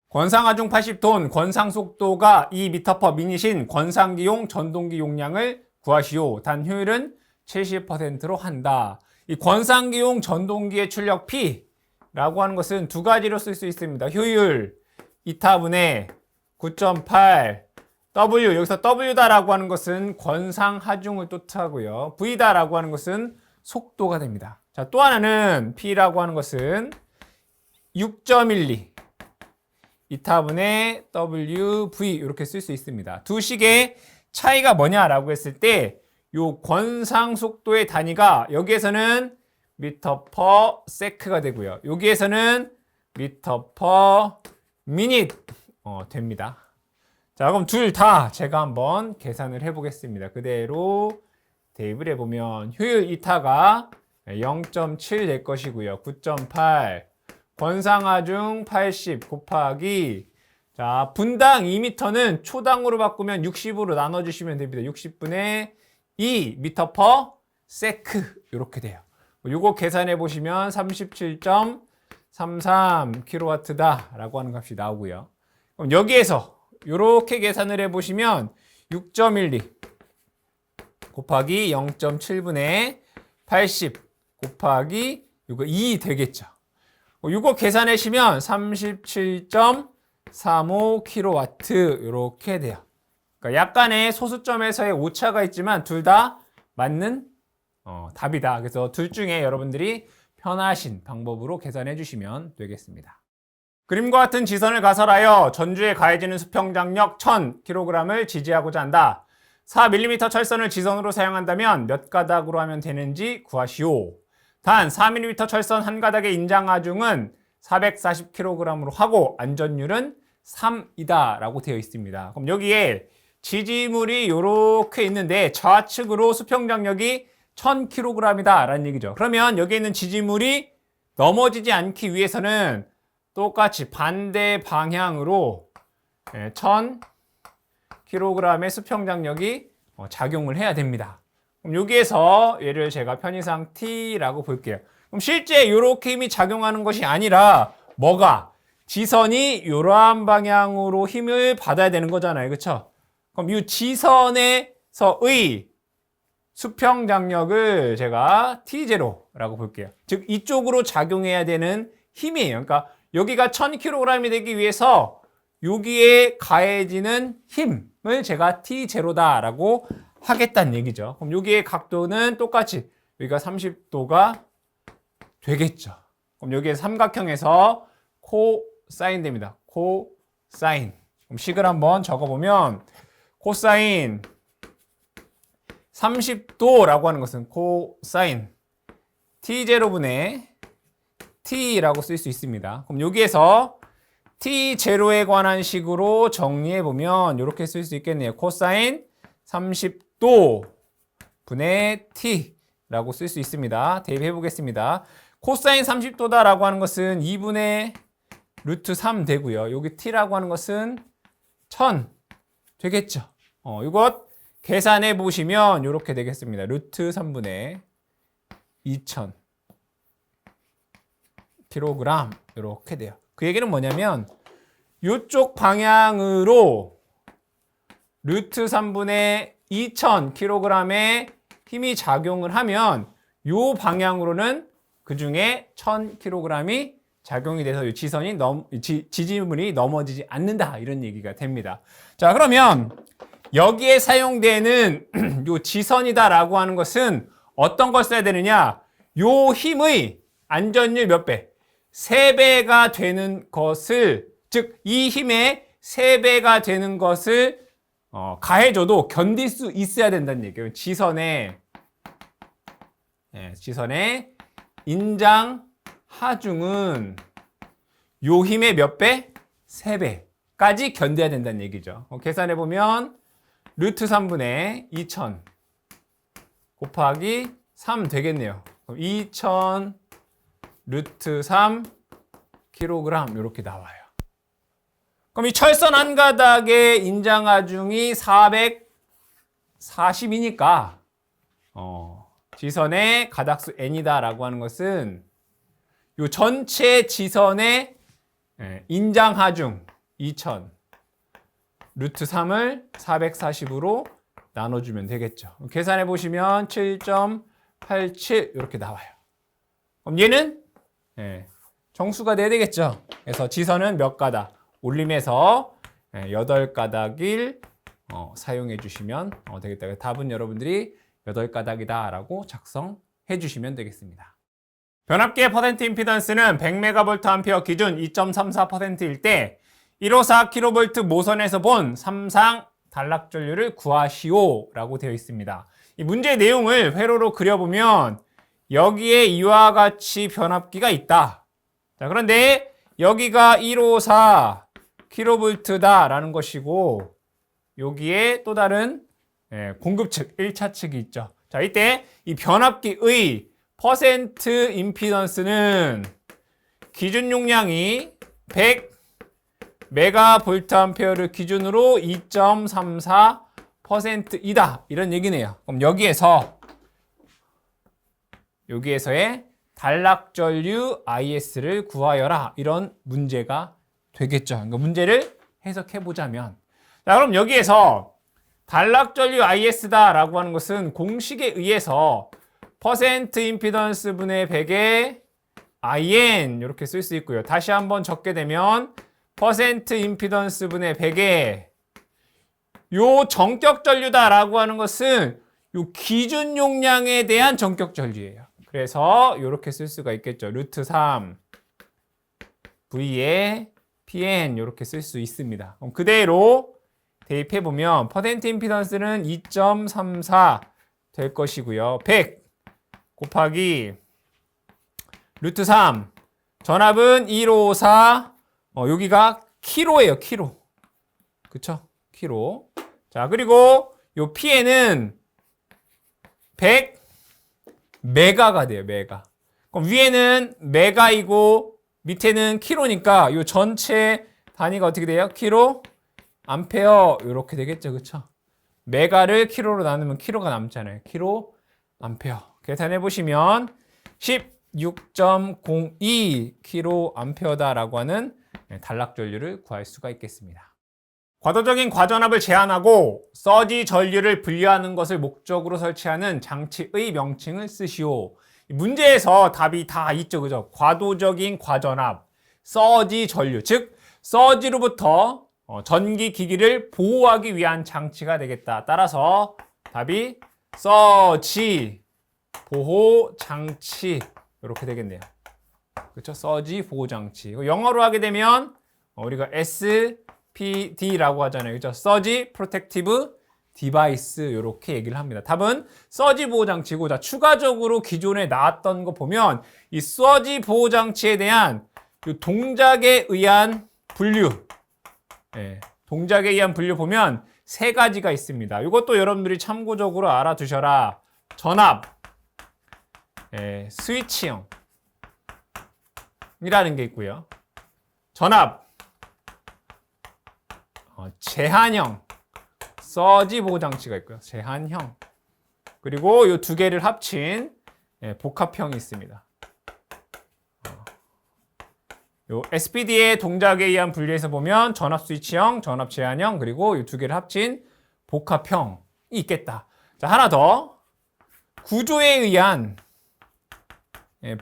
권상하중 80톤, 권상속도가 2m/m이신 권상기용 전동기 용량을 구하시오. 단 효율은 70%로 한다. 이 권상기용 전동기의 출력 P라고 하는 것은 두 가지로 쓸 수 있습니다. 효율 2타분의 9.8 W, 여기서 W다라고 하는 것은 권상하중을 뜻하고요. V다라고 하는 것은 속도가 됩니다. 자, 또 하나는 P라고 하는 것은 6.12 2타분의 WV 이렇게 쓸 수 있습니다. 두 식의 차이가 뭐냐라고 했을 때 요 권상 속도의 단위가 여기에서는 m/s가 되고요. 여기에서는 m/min 됩니다. 자, 그럼 둘 다 제가 한번 계산을 해보겠습니다. 그대로 대입을 해보면 효율 2타가 0.7 될 것이고요. 9.8 권상하중 80 곱하기 자 분당 2m는 초당으로 바꾸면 60으로 나눠주시면 됩니다. 60분의 2m/s 이렇게 돼요. 요거 계산해 보시면 37.33kW다 라고 하는 값이 나오고요. 그럼 여기에서 이렇게 계산을 해 보시면 6.12 곱하기 0.7분의 80 곱하기 이거 2 되겠죠. 이거 계산하시면 37.35kW 이렇게 돼요. 그러니까 약간의 소수점에서의 오차가 있지만 둘 다 맞는 답이다. 그래서 둘 중에 여러분들이 편하신 방법으로 계산해 주시면 되겠습니다. 그림과 같은 지선을 가설하여 전주에 가해지는 수평장력 1000kg을 지지하고자 한다. 4mm 철선을 지선으로 사용한다면 몇 가닥으로 하면 되는지 구하시오. 단 4mm 철선 한 가닥의 인장하중은 440kg으로 하고 안전율은 3이다 라고 되어 있습니다. 그럼 여기에 지지물이 이렇게 있는데 좌측으로 수평장력이 1000kg이다 라는 얘기죠. 그러면 여기 있는 지지물이 넘어지지 않기 위해서는 똑같이 반대 방향으로 1000kg의 수평장력이 작용을 해야 됩니다. 그럼 여기에서 얘를 제가 편의상 T라고 볼게요. 그럼 실제 이렇게 힘이 작용하는 것이 아니라 뭐가? 지선이 이러한 방향으로 힘을 받아야 되는 거잖아요. 그렇죠? 그럼 이 지선에서의 수평장력을 제가 T0라고 볼게요. 즉 이쪽으로 작용해야 되는 힘이에요. 그러니까 여기가 1000kg이 되기 위해서 여기에 가해지는 힘을 제가 T0다라고 하겠다는 얘기죠. 그럼 여기의 각도는 똑같이 여기가 30도가 되겠죠. 그럼 여기에 삼각형에서 코사인 됩니다. 코사인. 그럼 식을 한번 적어보면 코사인 30도라고 하는 것은 코사인 T0분의 T라고 쓸 수 있습니다. 그럼 여기에서 T0에 관한 식으로 정리해보면 이렇게 쓸 수 있겠네요. 코사인 30도 분의 T라고 쓸 수 있습니다. 대입해보겠습니다. 코사인 30도다라고 하는 것은 2분의 루트 3 되고요. 여기 T라고 하는 것은 1000 되겠죠. 이것 계산해 보시면 이렇게 되겠습니다. 루트 3분의 2000 kg 이렇게 돼요. 그 얘기는 뭐냐면 이쪽 방향으로 루트 3분의 2000 kg의 힘이 작용을 하면 이 방향으로는 그 중에 1000kg이 작용이 돼서 이 지지물이 넘어지지 않는다 이런 얘기가 됩니다. 자, 그러면 여기에 사용되는 요 지선이다라고 하는 것은 어떤 걸 써야 되느냐? 요 힘의 안전율 몇 배? 3배가 되는 것을, 즉 이 힘의 3배가 되는 것을 가해줘도 견딜 수 있어야 된다는 얘기예요. 지선의 인장 하중은 요 힘의 몇 배? 3배까지 견뎌야 된다는 얘기죠. 계산해보면 루트 3분의 2000 곱하기 3 되겠네요. 2000 루트 3 kg 이렇게 나와요. 그럼 이 철선 한 가닥의 인장하중이 440이니까 지선의 가닥수 n이다 라고 하는 것은 이 전체 지선의 인장하중 2000 루트 3을 440으로 나눠주면 되겠죠. 계산해 보시면 7.87 이렇게 나와요. 그럼 얘는 정수가 돼야 되겠죠. 그래서 지선은 몇 가닥? 올림에서 8가닥을 사용해 주시면 되겠다. 답은 여러분들이 8가닥이다 라고 작성해 주시면 되겠습니다. 변압기의 퍼센트 임피던스는 100MVA 기준 2.34%일 때 154kV 모선에서 본 삼상 단락전류를 구하시오 라고 되어 있습니다. 이 문제의 내용을 회로로 그려보면 여기에 이와 같이 변압기가 있다. 자, 그런데 여기가 154kV다 라는 것이고 여기에 또 다른 공급 측, 1차 측이 있죠. 자, 이때 이 변압기의 퍼센트 임피던스는 기준 용량이 100MVA를 기준으로 2.34%이다. 이런 얘기네요. 그럼 여기에서의 단락전류 IS를 구하여라. 이런 문제가 되겠죠. 그러니까 문제를 해석해 보자면, 자, 그럼 여기에서 단락전류 IS다라고 하는 것은 공식에 의해서 퍼센트 임피던스 분의 100의 IN 이렇게 쓸 수 있고요. 다시 한번 적게 되면 퍼센트 임피던스 분의 100의 요 전격 전류다라고 하는 것은 요 기준 용량에 대한 전격 전류예요. 그래서 이렇게 쓸 수가 있겠죠. 루트 3 V에 PN 이렇게 쓸 수 있습니다. 그럼 그대로 대입해 보면 퍼센트 임피던스는 2.34 될 것이고요. 100 곱하기 루트 3 전압은 154 여기가 키로예요. 키로. 그쵸? 키로. 자, 그리고 요 PN은 100 메가가 돼요. 메가. 그럼 위에는 메가이고 밑에는 키로니까 요 전체 단위가 어떻게 돼요? 키로 암페어 이렇게 되겠죠. 그쵸? 메가를 키로로 나누면 키로가 남잖아요. 키로 암페어. 계산해 보시면 16.02 킬로 암페어다라고 하는 단락전류를 구할 수가 있겠습니다. 과도적인 과전압을 제한하고 서지 전류를 분리하는 것을 목적으로 설치하는 장치의 명칭을 쓰시오. 문제에서 답이 다 있죠. 그죠? 과도적인 과전압, 서지 전류, 즉 서지로부터 전기 기기를 보호하기 위한 장치가 되겠다. 따라서 답이 서지 보호 장치 이렇게 되겠네요. 그렇죠? 서지 보호 장치. 영어로 하게 되면 우리가 SPD라고 하잖아요. 그렇죠? 서지 프로텍티브 디바이스 이렇게 얘기를 합니다. 답은 서지 보호 장치고, 자, 추가적으로 기존에 나왔던 거 보면 이 서지 보호 장치에 대한 동작에 의한 분류, 동작에 의한 분류 보면 세 가지가 있습니다. 이것도 여러분들이 참고적으로 알아두셔라. 전압, 스위치형 이라는 게 있고요. 전압, 제한형, 서지 보호 장치가 있고요. 제한형. 그리고 이 두 개를 합친 복합형이 있습니다. 요 SPD의 동작에 의한 분류에서 보면 전압 스위치형, 전압 제한형, 그리고 이 두 개를 합친 복합형이 있겠다. 자, 하나 더. 구조에 의한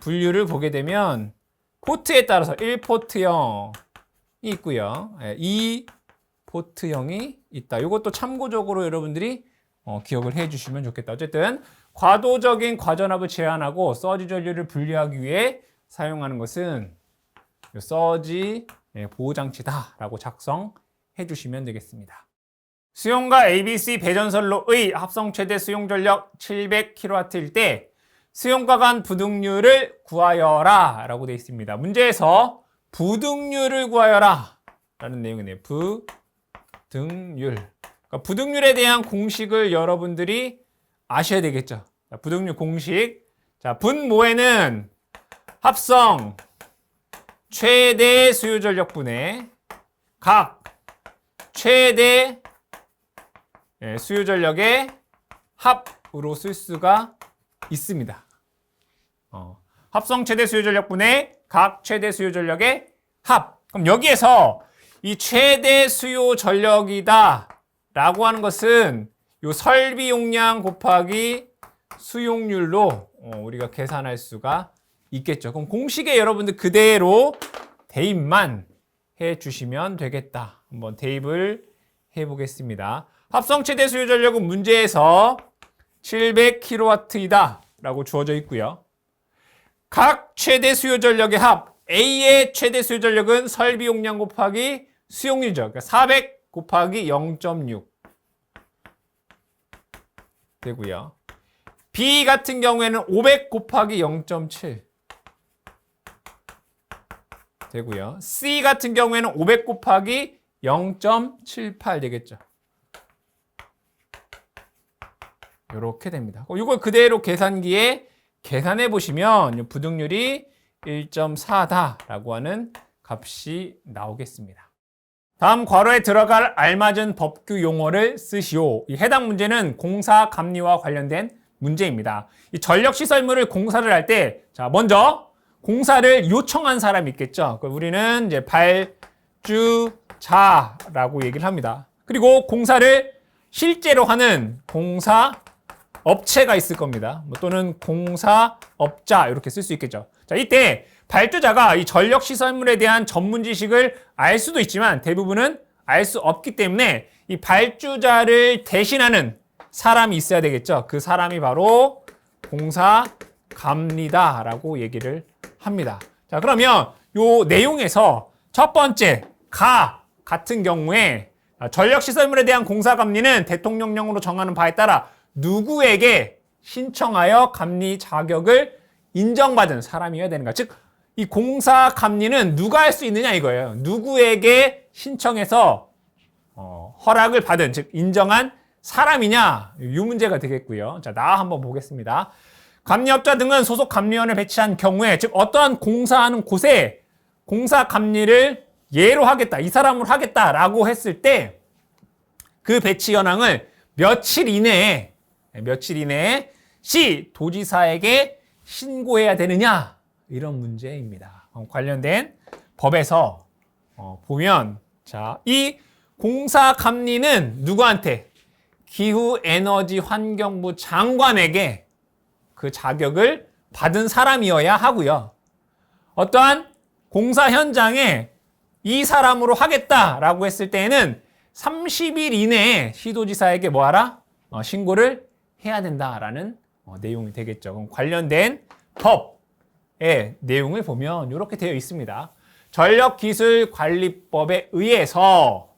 분류를 보게 되면 포트에 따라서 1포트형이 있고요. 2포트형이 있다. 이것도 참고적으로 여러분들이 기억을 해 주시면 좋겠다. 어쨌든 과도적인 과전압을 제한하고 서지 전류를 분리하기 위해 사용하는 것은 서지 보호장치다라고 작성해 주시면 되겠습니다. 수용과 ABC 배전선로의 합성 최대 수용 전력 700kW일 때 수용과 간 부등률을 구하여라 라고 되어 있습니다. 문제에서 부등률을 구하여라 라는 내용이네요. 부등률. 그러니까 부등률에 대한 공식을 여러분들이 아셔야 되겠죠. 자, 부등률 공식. 자, 분모에는 합성 최대 수요 전력분의 각 최대 수요 전력의 합으로 쓸 수가 있습니다. 합성 최대 수요 전력분의 각 최대 수요 전력의 합. 그럼 여기에서 이 최대 수요 전력이다 라고 하는 것은 요 설비 용량 곱하기 수용률로 우리가 계산할 수가 있겠죠. 그럼 공식에 여러분들 그대로 대입만 해 주시면 되겠다. 한번 대입을 해 보겠습니다. 합성 최대 수요 전력은 문제에서 700kW이다 라고 주어져 있고요. 각 최대 수요 전력의 합 A의 최대 수요 전력은 설비 용량 곱하기 수용률이죠. 그러니까 400 곱하기 0.6 되고요. B 같은 경우에는 500 곱하기 0.7 되고요. C 같은 경우에는 500 곱하기 0.78 되겠죠. 이렇게 됩니다. 이걸 그대로 계산기에 계산해 보시면 부등률이 1.4다라고 하는 값이 나오겠습니다. 다음 괄호에 들어갈 알맞은 법규 용어를 쓰시오. 이 해당 문제는 공사 감리와 관련된 문제입니다. 이 전력시설물을 공사를 할 때, 자, 먼저 공사를 요청한 사람이 있겠죠. 우리는 이제 발주자라고 얘기를 합니다. 그리고 공사를 실제로 하는 공사 업체가 있을 겁니다. 또는 공사업자 이렇게 쓸 수 있겠죠. 자, 이때 발주자가 이 전력시설물에 대한 전문 지식을 알 수도 있지만 대부분은 알 수 없기 때문에 이 발주자를 대신하는 사람이 있어야 되겠죠. 그 사람이 바로 공사감리다라고 얘기를 합니다. 자, 그러면 요 내용에서 첫 번째 같은 경우에 전력시설물에 대한 공사감리는 대통령령으로 정하는 바에 따라 누구에게 신청하여 감리 자격을 인정받은 사람이어야 되는가. 즉, 이 공사감리는 누가 할 수 있느냐 이거예요. 누구에게 신청해서 허락을 받은, 즉 인정한 사람이냐, 이 문제가 되겠고요. 자, 나 한번 보겠습니다. 감리업자 등은 소속 감리원을 배치한 경우에, 즉 어떠한 공사하는 곳에 공사감리를 얘로 하겠다, 이 사람으로 하겠다라고 했을 때 그 배치 현황을 며칠 이내에 시 도지사에게 신고해야 되느냐, 이런 문제입니다. 관련된 법에서 보면, 자, 이 공사감리는 누구한테? 기후에너지환경부 장관에게 그 자격을 받은 사람이어야 하고요. 어떠한 공사 현장에 이 사람으로 하겠다라고 했을 때에는 30일 이내에 시도지사에게 뭐하라? 신고를 해야 된다라는 내용이 되겠죠. 그럼 관련된 법의 내용을 보면 이렇게 되어 있습니다. 전력기술관리법에 의해서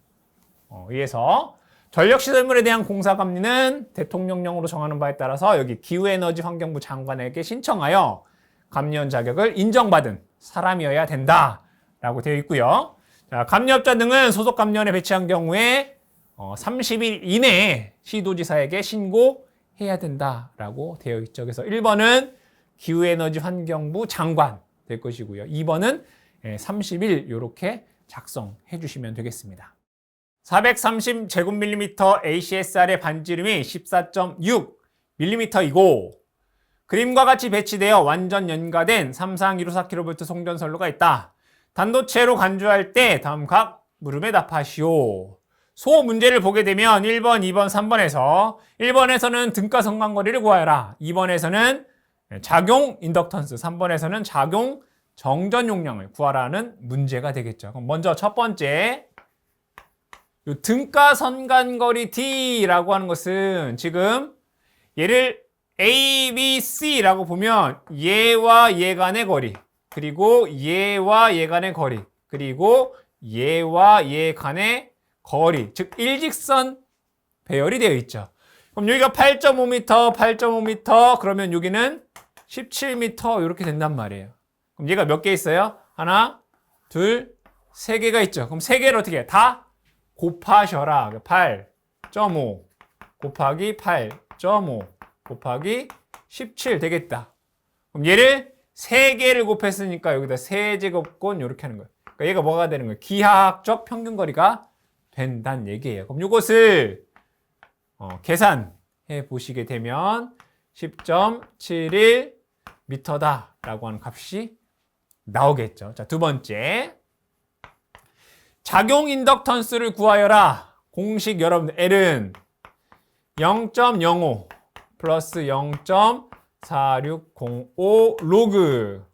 전력시설물에 대한 공사감리는 대통령령으로 정하는 바에 따라서 여기 기후에너지환경부 장관에게 신청하여 감리원 자격을 인정받은 사람이어야 된다라고 되어 있고요. 자, 감리업자 등은 소속 감리원에 배치한 경우에 30일 이내에 시도지사에게 신고해야 된다라고 되어 있죠. 그래서 1번은 기후에너지환경부 장관 될 것이고요. 2번은 30일 이렇게 작성해 주시면 되겠습니다. 430제곱밀리미터 ACSR의 반지름이 14.6mm이고 그림과 같이 배치되어 완전 연가된 33264kV 송전선로가 있다. 단도체로 간주할 때 다음 각 물음에 답하시오. 소 문제를 보게 되면 1번, 2번, 3번에서 1번에서는 등가 성간거리를 구하여라. 2번에서는 작용 인덕턴스, 3번에서는 작용 정전 용량을 구하라는 문제가 되겠죠. 그럼 먼저 첫 번째, 요 등가 선간거리 D라고 하는 것은 지금 얘를 A, B, C라고 보면 얘와 얘 간의 거리, 그리고 얘와 얘 간의 거리, 그리고 얘와 얘 간의 거리, 즉 일직선 배열이 되어 있죠. 그럼 여기가 8.5m, 8.5m, 그러면 여기는 17m 이렇게 된단 말이에요. 그럼 얘가 몇 개 있어요? 하나, 둘, 세 개가 있죠. 그럼 세 개를 어떻게 해? 다 곱하셔라. 8.5 곱하기 8.5 곱하기 17 되겠다. 그럼 얘를 3개를 곱했으니까 여기다 세제곱권 이렇게 하는 거예요. 그러니까 얘가 뭐가 되는 거예요? 기하학적 평균거리가 된다는 얘기예요. 그럼 이것을 계산해 보시게 되면 10.71m다라고 하는 값이 나오겠죠. 자, 두 번째. 작용 인덕턴스를 구하여라. 공식 여러분들 L은 0.05 플러스 0.4605 로그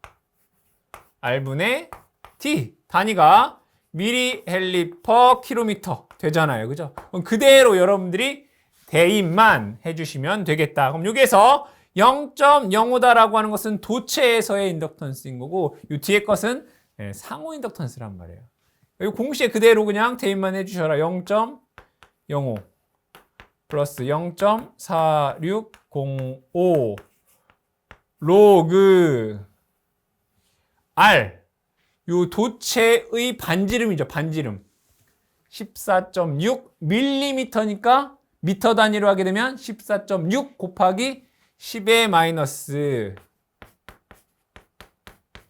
R분의 T 단위가 미리 헬리 퍼 킬로미터 되잖아요. 그죠? 그럼 그대로 여러분들이 대입만 해주시면 되겠다. 그럼 여기에서 0.05다라고 하는 것은 도체에서의 인덕턴스인 거고 이 뒤에 것은 상호 인덕턴스란 말이에요. 이 공식에 그대로 그냥 대입만 해주셔라. 0.05 플러스 0.4605 로그 R 요 도체의 반지름이죠. 반지름 14.6mm니까 미터 단위로 하게 되면 14.6 곱하기 10의 마이너스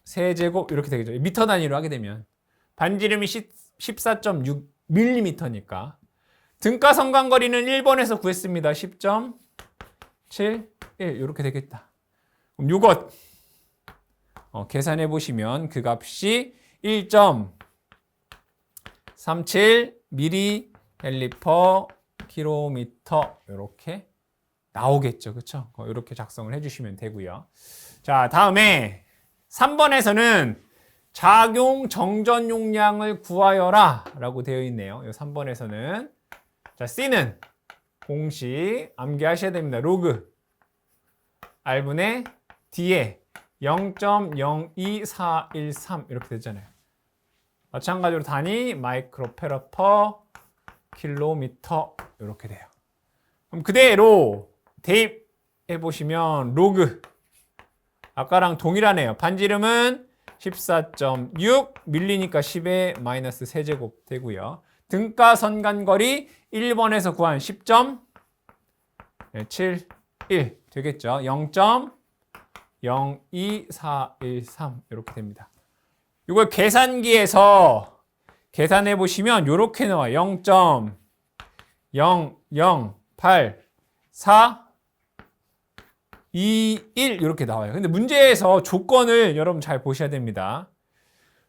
세제곱 이렇게 되겠죠. 미터 단위로 하게 되면 반지름이 14.6mm니까 등가 성간거리는 1번에서 구했습니다. 10.71 이렇게 되겠다. 그럼 이것 계산해 보시면 그 값이 1.37 미리 헬리 퍼 킬로미터 이렇게 나오겠죠. 그렇죠? 이렇게 작성을 해 주시면 되고요. 자, 다음에 3번에서는 작용 정전 용량을 구하여라 라고 되어 있네요. 이 3번에서는 자, C는 공식 암기하셔야 됩니다. 로그 R분의 D에 0.02413 이렇게 되잖아요. 마찬가지로 단위 마이크로페라 퍼 킬로미터 이렇게 돼요. 그럼 그대로 대입해 보시면 로그 아까랑 동일하네요. 반지름은 14.6mm니까 10의 마이너스 세제곱 되고요. 등가 선간거리 1번에서 구한 10.71 되겠죠. 0.02413 이렇게 됩니다. 이걸 계산기에서 계산해 보시면 이렇게 나와요. 0.00842 1 이렇게 나와요. 근데 문제에서 조건을 여러분 잘 보셔야 됩니다.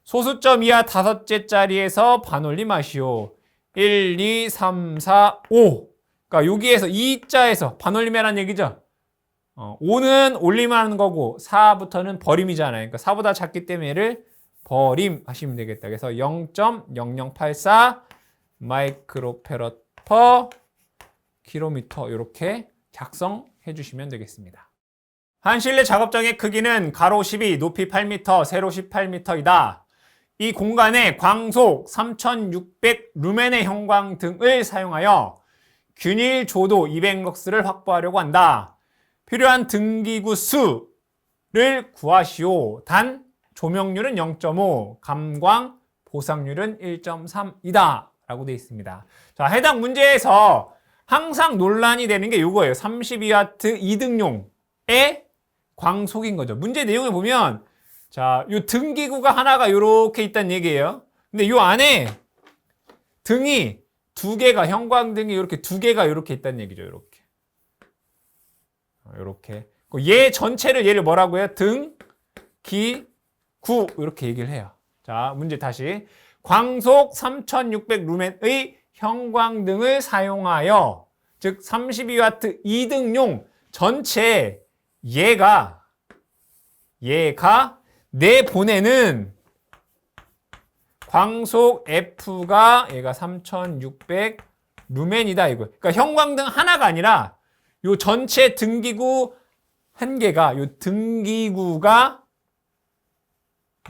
소수점 이하 다섯째 자리에서 반올림하시오. 1, 2, 3, 4, 5. 그러니까 여기에서 2자에서 반올림이라는 얘기죠. 5는 올림하는 거고 4부터는 버림이잖아요. 그러니까 4보다 작기 때문에 얘를 버림하시면 되겠다. 그래서 0.0084 마이크로페럿 퍼 킬로미터 이렇게 작성해 주시면 되겠습니다. 한 실내 작업장의 크기는 가로 12, 높이 8m, 세로 18m이다. 이 공간에 광속 3600 루멘의 형광 등을 사용하여 균일 조도 200럭스를 확보하려고 한다. 필요한 등기구 수를 구하시오. 단 조명률은 0.5, 감광 보상률은 1.3이다 라고 되어 있습니다. 자, 해당 문제에서 항상 논란이 되는 게 이거예요. 32W 이등용의 광속인 거죠. 문제 내용을 보면 자, 요 등기구가 하나가 이렇게 있다는 얘기예요. 근데 요 안에 등이 두 개가 형광등이 이렇게 두 개가 이렇게 있다는 얘기죠. 이렇게. 이렇게. 얘 전체를 얘를 뭐라고 해요? 등, 기, 구 이렇게 얘기를 해요. 자, 문제 다시. 광속 3600 루멘의 형광등을 사용하여 즉 32W 이등용 전체 얘가 내보내는 광속 F가 얘가 3600 루멘이다 이거. 그러니까 형광등 하나가 아니라 요 전체 등기구 한 개가 요 등기구가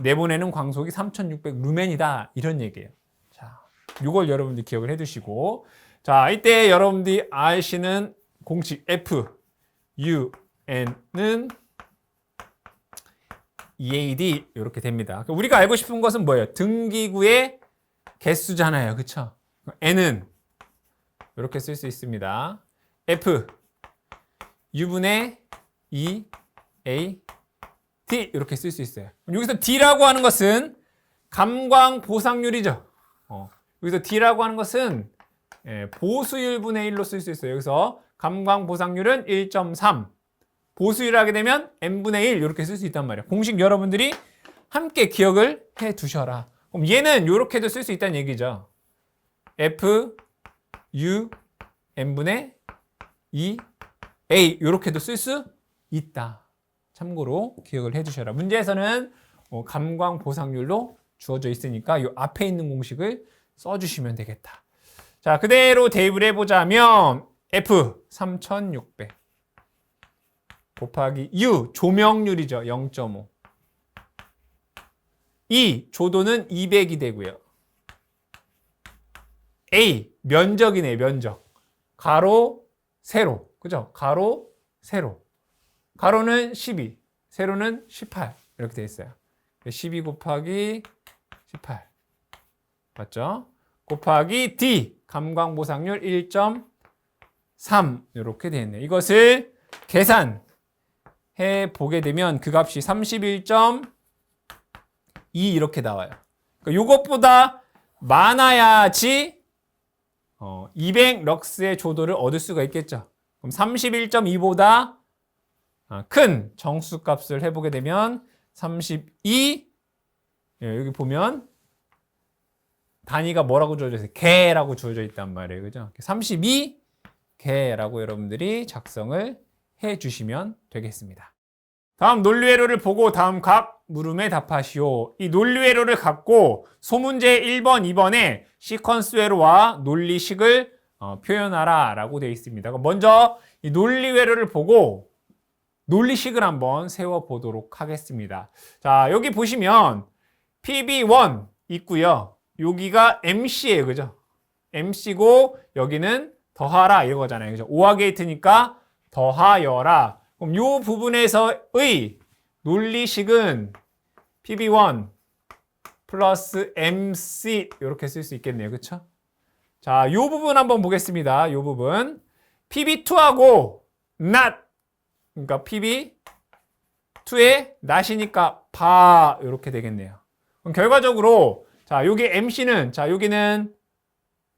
내보내는 광속이 3600 루멘이다 이런 얘기예요. 자, 요걸 여러분들 기억을 해 두시고 자, 이때 여러분들이 아시는 공식 F, U, N은 EAD 이렇게 됩니다. 우리가 알고 싶은 것은 뭐예요? 등기구의 개수잖아요. 그쵸? N은 이렇게 쓸 수 있습니다. F, U분의 E, A, D 이렇게 쓸 수 있어요. 여기서 D라고 하는 것은 감광 보상률이죠. 여기서 D라고 하는 것은 보수율분의 1로 쓸 수 있어요. 여기서 감광 보상률은 1.3 보수율 하게 되면 n분의 1 이렇게 쓸 수 있단 말이에요. 공식 여러분들이 함께 기억을 해 두셔라. 그럼 얘는 이렇게도 쓸 수 있다는 얘기죠. F, U, N분의 2, A 이렇게도 쓸 수 있다. 참고로 기억을 해주셔라. 문제에서는 감광보상률로 주어져 있으니까 이 앞에 있는 공식을 써주시면 되겠다. 자, 그대로 대입을 해보자면 F 3600 곱하기 U 조명률이죠. 0.5 E 조도는 200이 되고요. A 면적이네. 면적 가로 세로 그죠? 가로 세로 가로는 12 세로는 18 이렇게 되어 있어요. 12 곱하기 18 맞죠? 곱하기 D 감광보상률 1.3 이렇게 되어 있네요. 이것을 계산해 보게 되면 그 값이 31.2 이렇게 나와요. 그러니까 이것보다 많아야지 200럭스의 조도를 얻을 수가 있겠죠. 그럼 31.2보다 큰 정수값을 해보게 되면 32 여기 보면 단위가 뭐라고 주어져 있어요? 개라고 주어져 있단 말이에요. 그죠? 32개라고 여러분들이 작성을 해 주시면 되겠습니다. 다음 논리회로를 보고 다음 각 물음에 답하시오. 이 논리회로를 갖고 소문제 1번, 2번에 시퀀스 회로와 논리식을 표현하라 라고 되어 있습니다. 먼저 이 논리회로를 보고 논리식을 한번 세워보도록 하겠습니다. 자, 여기 보시면 PB1 있고요. 여기가 MC예요. 그죠? MC고 여기는 더하라 이거잖아요. 그죠? 오화 게이트니까 더하여라. 그럼 이 부분에서의 논리식은 PB1 플러스 MC 이렇게 쓸 수 있겠네요. 그쵸? 자, 이 부분 한번 보겠습니다. 이 부분 PB2하고 not 그러니까 PB2의 not이니까 바 이렇게 되겠네요. 그럼 결과적으로 자, 여기 MC는 자, 여기는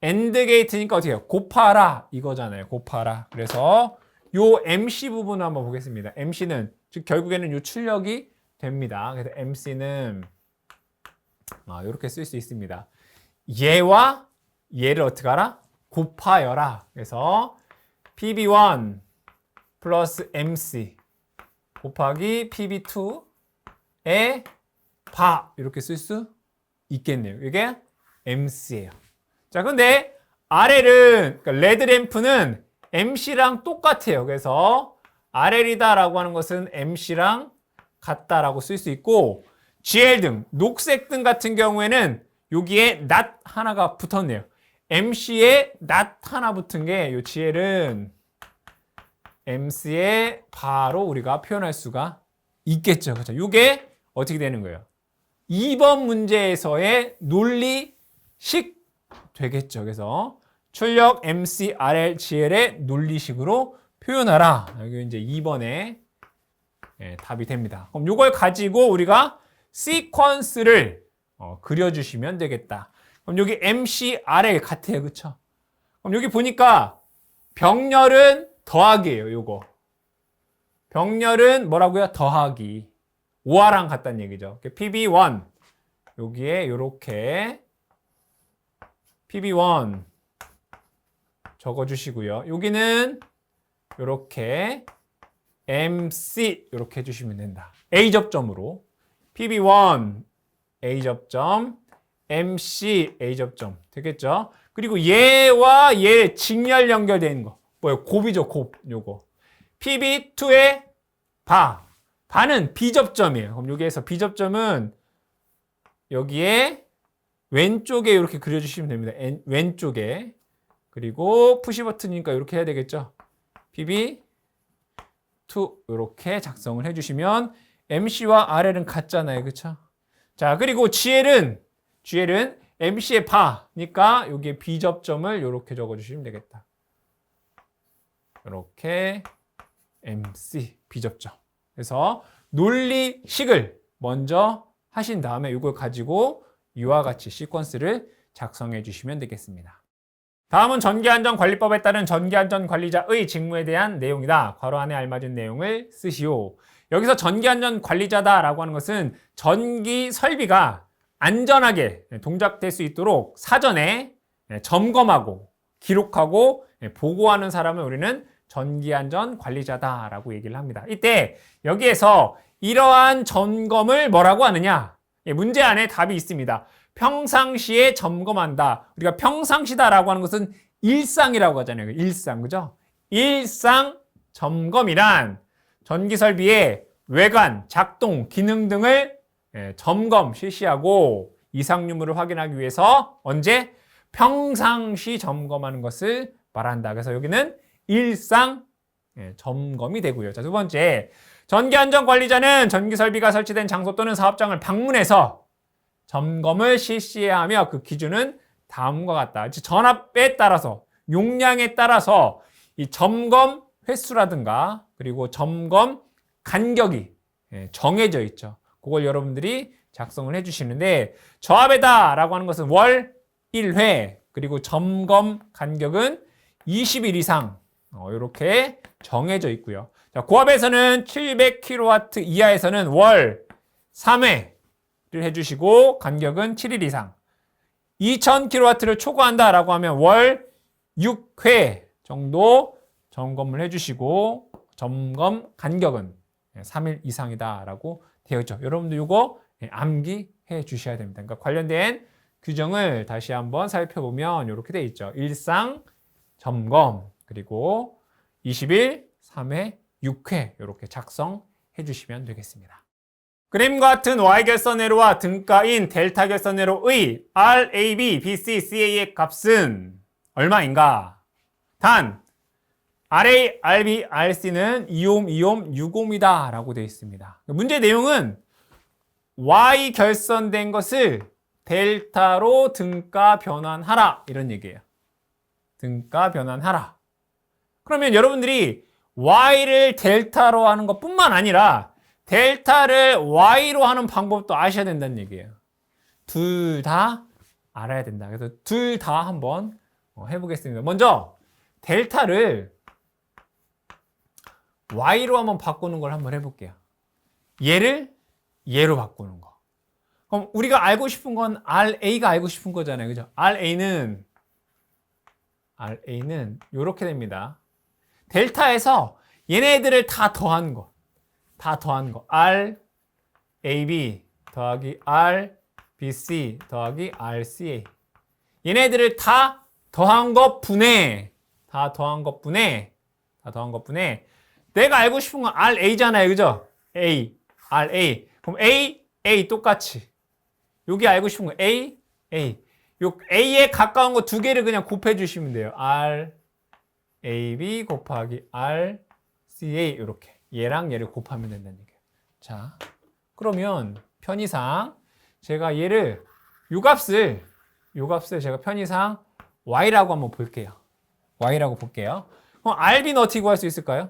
AND 게이트니까 어떻게 해요? 곱하라 이거잖아요. 곱하라. 그래서 요 MC 부분을 한번 보겠습니다. MC는 즉 결국에는 요 출력이 됩니다. 그래서 MC는 이렇게 쓸 수 있습니다. 얘와 얘를 어떻게 하라? 곱하여라. 그래서 PB1 플러스 MC 곱하기 PB2의 바 이렇게 쓸 수 있겠네요. 이게 MC예요. 자, 근데 RL은 그러니까 레드램프는 MC랑 똑같아요. 그래서 RL이다라고 하는 것은 MC랑 같다라고 쓸 수 있고 GL 등, 녹색 등 같은 경우에는 여기에 not 하나가 붙었네요. MC에 not 하나 붙은 게 이 GL은 MC에 바로 우리가 표현할 수가 있겠죠. 그렇죠? 이게 어떻게 되는 거예요? 2번 문제에서의 논리식 되겠죠. 그래서 출력 MC, RL, GL의 논리식으로 표현하라. 여기 이제 2번에 답이 됩니다. 그럼 이걸 가지고 우리가 시퀀스를 그려주시면 되겠다. 그럼 여기 MC, RL 같아요. 그쵸? 그럼 여기 보니까 병렬은 더하기예요. 요거. 병렬은 뭐라고요? 더하기. 5화랑 같다는 얘기죠. PB1 여기에 요렇게 PB1 적어주시고요. 여기는 요렇게 MC 이렇게 해주시면 된다. A 접점으로 PB1 A 접점 MC A 접점 되겠죠? 그리고 얘와 얘 직렬 연결되어 있는 거 뭐예요? 곱이죠. 곱 요거 PB2의 바는 B 접점이에요. 그럼 여기에서 B 접점은 여기에 왼쪽에 이렇게 그려주시면 됩니다. 왼쪽에 그리고 푸시 버튼이니까 이렇게 해야 되겠죠. PB2 이렇게 작성을 해주시면 MC와 RL은 같잖아요. 그쵸? 자, 그리고 GL은 MC의 바니까 여기에 B 접점을 이렇게 적어주시면 되겠다. 이렇게 MC B 접점. 그래서 논리식을 먼저 하신 다음에 이걸 가지고 이와 같이 시퀀스를 작성해 주시면 되겠습니다. 다음은 전기안전관리법에 따른 전기안전관리자의 직무에 대한 내용이다. 괄호 안에 알맞은 내용을 쓰시오. 여기서 전기안전관리자다라고 하는 것은 전기 설비가 안전하게 동작될 수 있도록 사전에 점검하고 기록하고 보고하는 사람을 우리는 전기안전관리자다라고 얘기를 합니다. 이때 여기에서 이러한 점검을 뭐라고 하느냐? 문제 안에 답이 있습니다. 평상시에 점검한다. 우리가 평상시다라고 하는 것은 일상이라고 하잖아요. 일상, 그죠? 일상 점검이란 전기설비의 외관, 작동, 기능 등을 점검, 실시하고 이상 유무를 확인하기 위해서 언제? 평상시 점검하는 것을 말한다. 그래서 여기는 일상 점검이 되고요. 자, 두 번째, 전기안전관리자는 전기설비가 설치된 장소 또는 사업장을 방문해서 점검을 실시해야 하며 그 기준은 다음과 같다. 전압에 따라서, 용량에 따라서 이 점검 횟수라든가 그리고 점검 간격이 정해져 있죠. 그걸 여러분들이 작성을 해주시는데, 저압에다 라고 하는 것은 월 1회, 그리고 점검 간격은 20일 이상 이렇게 정해져 있고요. 자, 고압에서는 700kW 이하에서는 월 3회를 해주시고 간격은 7일 이상, 2000kW를 초과한다라고 하면 월 6회 정도 점검을 해주시고 점검 간격은 3일 이상이다라고 되어 있죠. 여러분들 이거 암기해 주셔야 됩니다. 그러니까 관련된 규정을 다시 한번 살펴보면 이렇게 되어 있죠. 일상 점검, 그리고 20일, 3회, 6회 이렇게 작성해 주시면 되겠습니다. 그림과 같은 Y결선회로와 등가인 델타 결선회로의 RAB, BC, CA의 값은 얼마인가? 단 RA, RB, RC는 2옴, 2옴, 6옴이다 라고 되어 있습니다. 문제 내용은 Y 결선된 것을 델타로 등가 변환하라 이런 얘기예요. 등가 변환하라. 그러면 여러분들이 Y를 델타로 하는 것뿐만 아니라 델타를 Y로 하는 방법도 아셔야 된다는 얘기예요. 둘 다 알아야 된다. 그래서 둘 다 한번 해보겠습니다. 먼저 델타를 Y로 한번 바꾸는 걸 한번 해볼게요. 얘를 얘로 바꾸는 거. 그럼 우리가 알고 싶은 건 RA가 알고 싶은 거잖아요. 그죠? RA는 이렇게 됩니다. 델타에서 얘네들을 다 더한 거. RAB 더하기 RBC 더하기 RCA. 얘네들을 다 더한 것 분해. 내가 알고 싶은 건 RA잖아요. 그죠? RA. 그럼 A 똑같이. 여기 알고 싶은 거 A. 요 A에 가까운 거 두 개를 그냥 곱해 주시면 돼요. RAB 곱하기 RCA 이렇게. 얘랑 얘를 곱하면 된다는 얘기예요. 자, 그러면 편의상 제가 얘를 요 값을 제가 편의상 Y라고 한번 볼게요. Y라고 볼게요. 그럼 RB는 어떻게 구할 수 있을까요?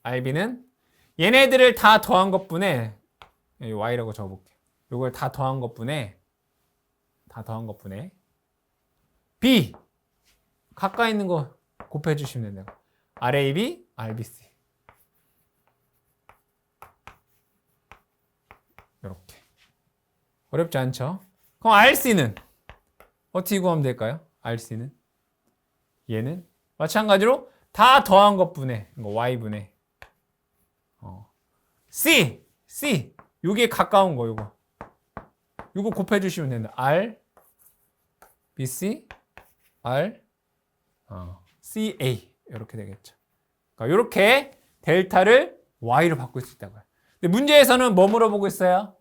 RB는 얘네들을 다 더한 것분에 Y라고 적어볼게요. 이걸 다 더한 것분에 B 가까이 있는 거 곱해 주시면 된다. RAB, RBC 이렇게. 어렵지 않죠? 그럼 RC는 어떻게 구하면 될까요? RC는 얘는 마찬가지로 다 더한 것분에 Y분에 C 요게 가까운 거 요거 곱해 주시면 된다. R BC R CA 이렇게 되겠죠. 그러니까 이렇게 델타를 Y로 바꿀 수 있다고요. 근데 문제에서는 뭐 물어보고 있어요?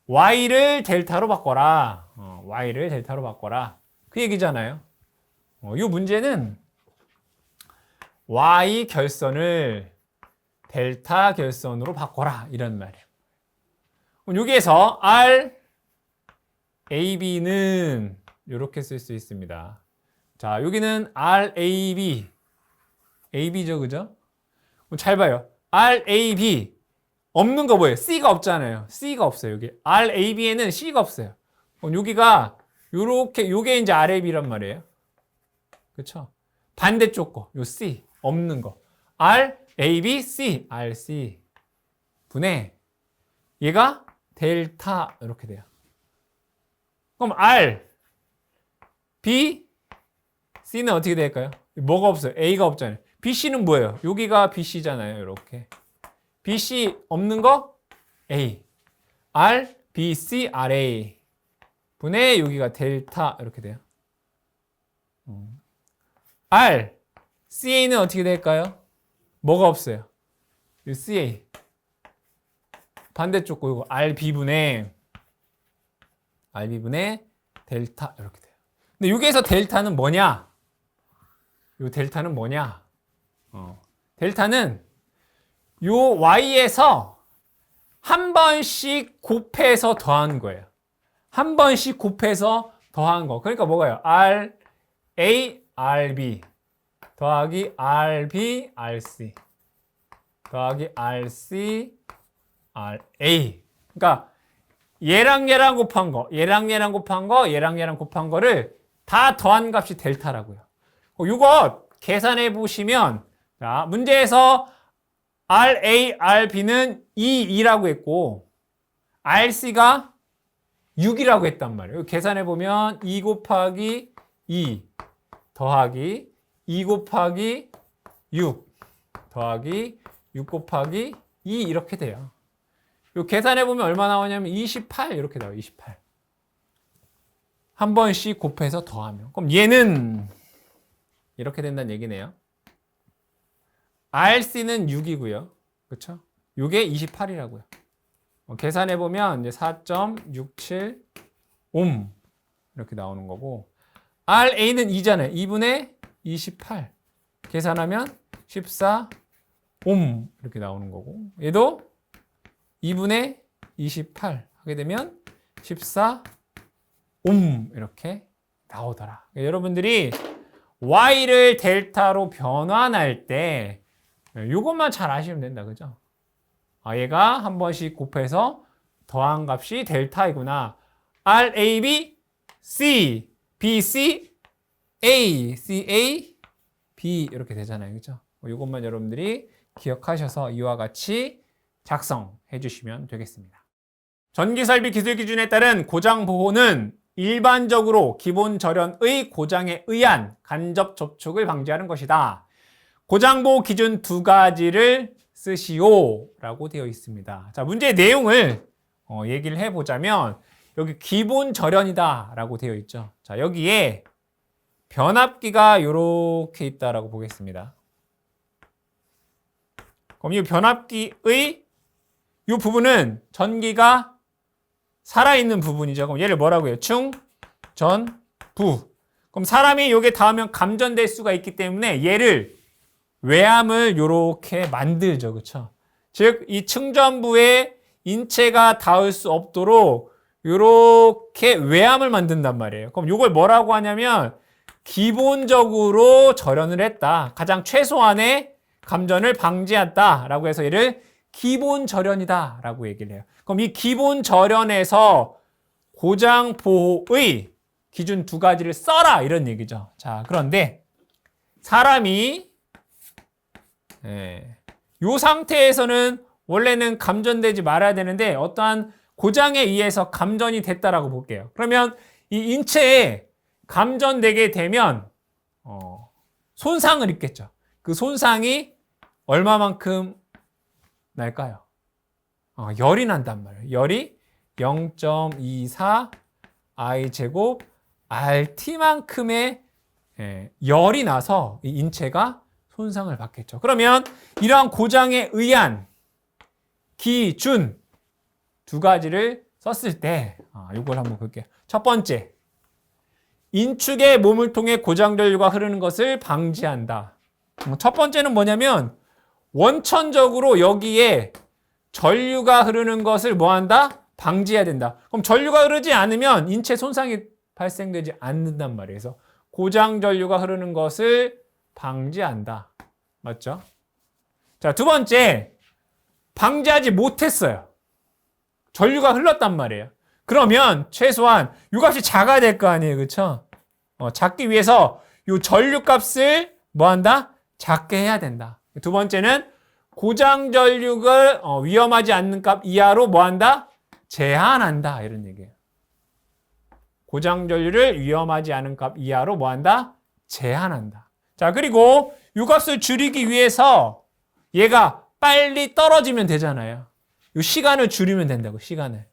Y를 델타로 바꿔라. Y를 델타로 바꿔라. 그 얘기잖아요. 이 문제는 Y 결선을 델타 결선으로 바꿔라 이런 말이에요. 그럼 여기에서 RAB는 이렇게 쓸 수 있습니다. 자, 여기는 RAB AB죠, 그죠? 잘 봐요. RAB 없는 거 뭐예요? C가 없잖아요. C가 없어요. 여기 RAB에는 C가 없어요. 그럼 여기가 요렇게 요게 이제 RAB란 말이에요. 그렇죠? 반대쪽 거, 요 C 없는 거. RAB C RC 분의 얘가 델타 이렇게 돼요. 그럼 R, B, C는 어떻게 될까요? 뭐가 없어요? A가 없잖아요. BC는 뭐예요? 여기가 BC잖아요. 이렇게. BC 없는 거? A. R, B, C, RA. 분의 여기가 델타 이렇게 돼요. R, CA는 어떻게 될까요? 뭐가 없어요? CA. 반대쪽 거 이거 RB분의 델타 이렇게 돼요. 근데 여기에서 델타는 뭐냐? 요 델타는 뭐냐? 델타는 요 y에서 한 번씩 곱해서 더한 거예요. 한 번씩 곱해서 더한 거. 그러니까 뭐가요? RA, RB 더하기 RB, RC 더하기 RC, RA. 그러니까 얘랑 곱한 거, 얘랑 곱한 거, 얘랑 곱한 거를 다 더한 값이 델타라고요. 이거 계산해 보시면 자, 문제에서 RA, RB는 2라고 했고 RC가 6이라고 했단 말이에요. 계산해 보면 2 곱하기 2 더하기 2 곱하기 6 더하기 6 곱하기 2 이렇게 돼요. 요 계산해 보면 얼마 나오냐면 28 이렇게 나와요. 28. 한 번씩 곱해서 더하면. 그럼 얘는 이렇게 된다는 얘기네요. RC는 6이고요. 그렇죠? 요게 28이라고요. 계산해 보면 이제 4.67 옴 이렇게 나오는 거고 RA는 2잖아요. 2분의 28 계산하면 14 옴 이렇게 나오는 거고 얘도 2분의 28 하게 되면 14 옴 이렇게 나오더라. 여러분들이 Y를 델타로 변환할 때 이것만 잘 아시면 된다. 그죠? 얘가 한 번씩 곱해서 더한 값이 델타이구나. RAB, C, BC, A, CA, B 이렇게 되잖아요. 그죠? 이것만 여러분들이 기억하셔서 이와 같이 작성해 주시면 되겠습니다. 전기설비 기술 기준에 따른 고장 보호는 일반적으로 기본 절연의 고장에 의한 간접 접촉을 방지하는 것이다. 고장 보호 기준 2가지를 쓰시오 라고 되어 있습니다. 자, 문제의 내용을 얘기를 해보자면 여기 기본 절연이다 라고 되어 있죠. 자, 여기에 변압기가 이렇게 있다라고 보겠습니다. 그럼 이 변압기의 이 부분은 전기가 살아있는 부분이죠. 그럼 얘를 뭐라고 해요? 충, 전, 부. 그럼 사람이 여기에 닿으면 감전될 수가 있기 때문에 얘를 외암을 이렇게 만들죠. 그렇죠? 즉, 이 충전부에 인체가 닿을 수 없도록 이렇게 외암을 만든단 말이에요. 그럼 이걸 뭐라고 하냐면 기본적으로 절연을 했다. 가장 최소한의 감전을 방지했다라고 해서 얘를 기본 절연이다라고 얘기를 해요. 그럼 이 기본 절연에서 고장 보호의 기준 2가지를 써라 이런 얘기죠. 자, 그런데 사람이 이 상태에서는 원래는 감전되지 말아야 되는데 어떠한 고장에 의해서 감전이 됐다라고 볼게요. 그러면 이 인체에 감전되게 되면 손상을 입겠죠. 그 손상이 얼마만큼 날까요? 열이 난단 말이에요. 열이 0.24 I 제곱 RT만큼의 열이 나서 이 인체가 손상을 받겠죠. 그러면 이러한 고장에 의한 기준 2가지를 썼을 때 이걸 한번 볼게요. 첫 번째, 인축의 몸을 통해 고장 전류가 흐르는 것을 방지한다. 첫 번째는 뭐냐면 원천적으로 여기에 전류가 흐르는 것을 뭐한다? 방지해야 된다. 그럼 전류가 흐르지 않으면 인체 손상이 발생되지 않는단 말이에요. 그래서 고장 전류가 흐르는 것을 방지한다. 맞죠? 자, 두 번째, 방지하지 못했어요. 전류가 흘렀단 말이에요. 그러면 최소한 이 값이 작아야 될 거 아니에요. 그렇죠? 작기 위해서 이 전류 값을 뭐한다? 작게 해야 된다. 두 번째는 고장 전류를 위험하지 않는 값 이하로 뭐한다? 제한한다 이런 얘기예요. 고장 전류를 위험하지 않은 값 이하로 뭐 한다? 제한한다. 자, 그리고 이 값을 줄이기 위해서 얘가 빨리 떨어지면 되잖아요. 이 시간을 줄이면 된다고, 시간을.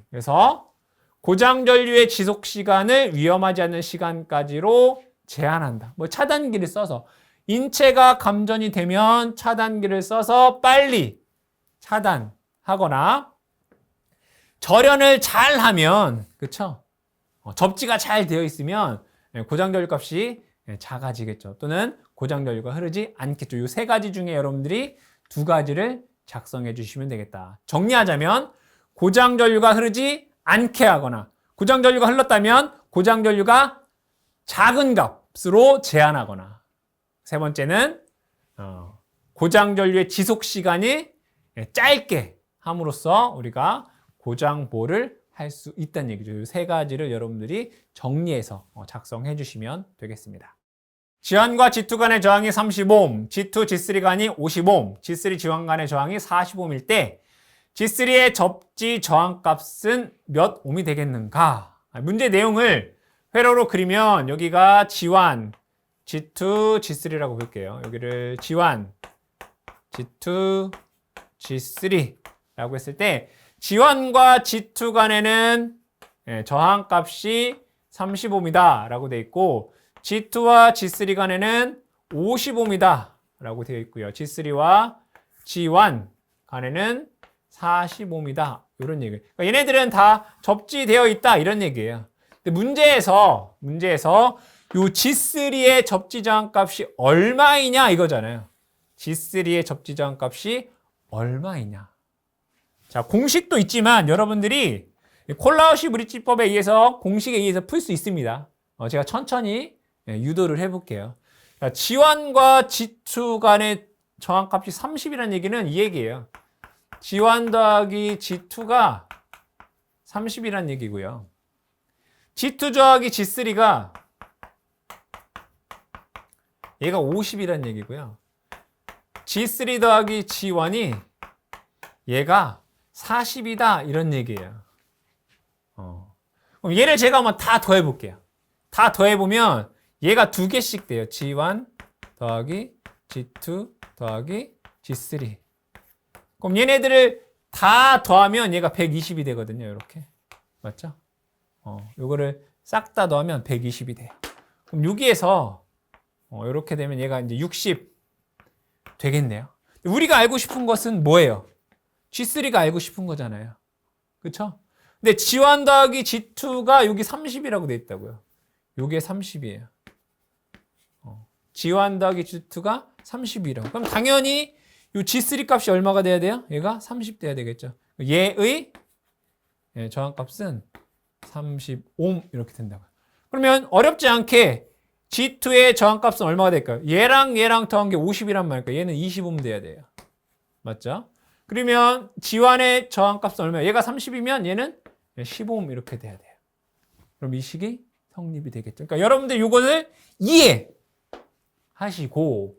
그래서 고장 전류의 지속 시간을 위험하지 않은 시간까지로 제한한다. 뭐 차단기를 써서 인체가 감전이 되면 차단기를 써서 빨리 차단하거나 절연을 잘 하면, 그쵸? 접지가 잘 되어 있으면 고장 전류 값이 작아지겠죠. 또는 고장 전류가 흐르지 않겠죠. 이 세 가지 중에 여러분들이 두 가지를 작성해 주시면 되겠다. 정리하자면 고장 전류가 흐르지 않게 하거나 고장 전류가 흘렀다면 고장 전류가 작은 값으로 제한하거나 세 번째는 고장 전류의 지속 시간이 짧게 함으로써 우리가 고장보를 할 수 있다는 얘기죠. 이 세 가지를 여러분들이 정리해서 작성해 주시면 되겠습니다. 지환과 G2 간의 저항이 30옴, G2, G3 간이 50옴, G3 지환 간의 저항이 40옴일 때 G3의 접지 저항값은 몇 옴이 되겠는가? 문제 내용을 회로로 그리면 여기가 지환, G2, G3라고 볼게요. 여기를 지환, G2, G3라고 했을 때 지환과 G2 간에는 저항값이 30옴이다 라고 되어 있고 G2와 G3 간에는 50옴이다 라고 되어 있고요. G3와 G1 간에는 40옴이다 이런 얘기예요. 그러니까 얘네들은 다 접지되어 있다 이런 얘기예요. 근데 문제에서 요 G3의 접지 저항값이 얼마이냐 이거잖아요. G3의 접지 저항값이 얼마이냐. 자, 공식도 있지만 여러분들이 콜라우시 브릿지법에 의해서 공식에 의해서 풀 수 있습니다. 제가 천천히 유도를 해볼게요. 자, G1과 G2 간의 저항값이 30이라는 얘기는 이 얘기예요. G1 더하기 G2가 30이라는 얘기고요. G2 더하기 G3가 얘가 50이라는 얘기고요. G3 더하기 G1이 얘가 40이다 이런 얘기예요. 그럼 얘를 제가 한번 다 더해볼게요. 다 더해보면 얘가 두 개씩 돼요. G1 더하기 G2 더하기 G3. 그럼 얘네들을 다 더하면 얘가 120이 되거든요. 이렇게. 맞죠? 요거를 싹 다 더하면 120이 돼요. 그럼 여기에서 이렇게 되면 얘가 이제 60 되겠네요. 우리가 알고 싶은 것은 뭐예요? G3가 알고 싶은 거잖아요. 그쵸? 근데 G1 더하기 G2가 여기 30이라고 돼 있다고요. 요게 30이에요. G1 더하기 G2가 30이라고. 그럼 당연히 요 G3 값이 얼마가 돼야 돼요? 얘가 30 돼야 되겠죠. 얘의 저항값은 30옴 이렇게 된다고요. 그러면 어렵지 않게 G2의 저항값은 얼마가 될까요? 얘랑 더한 게 50이란 말이니까 얘는 20옴 돼야 돼요. 맞죠? 그러면 G1의 저항값은 얼마예요? 얘가 30이면 얘는 15옴 이렇게 돼야 돼요. 그럼 이 식이 성립이 되겠죠. 그러니까 여러분들 이거를 이해하시고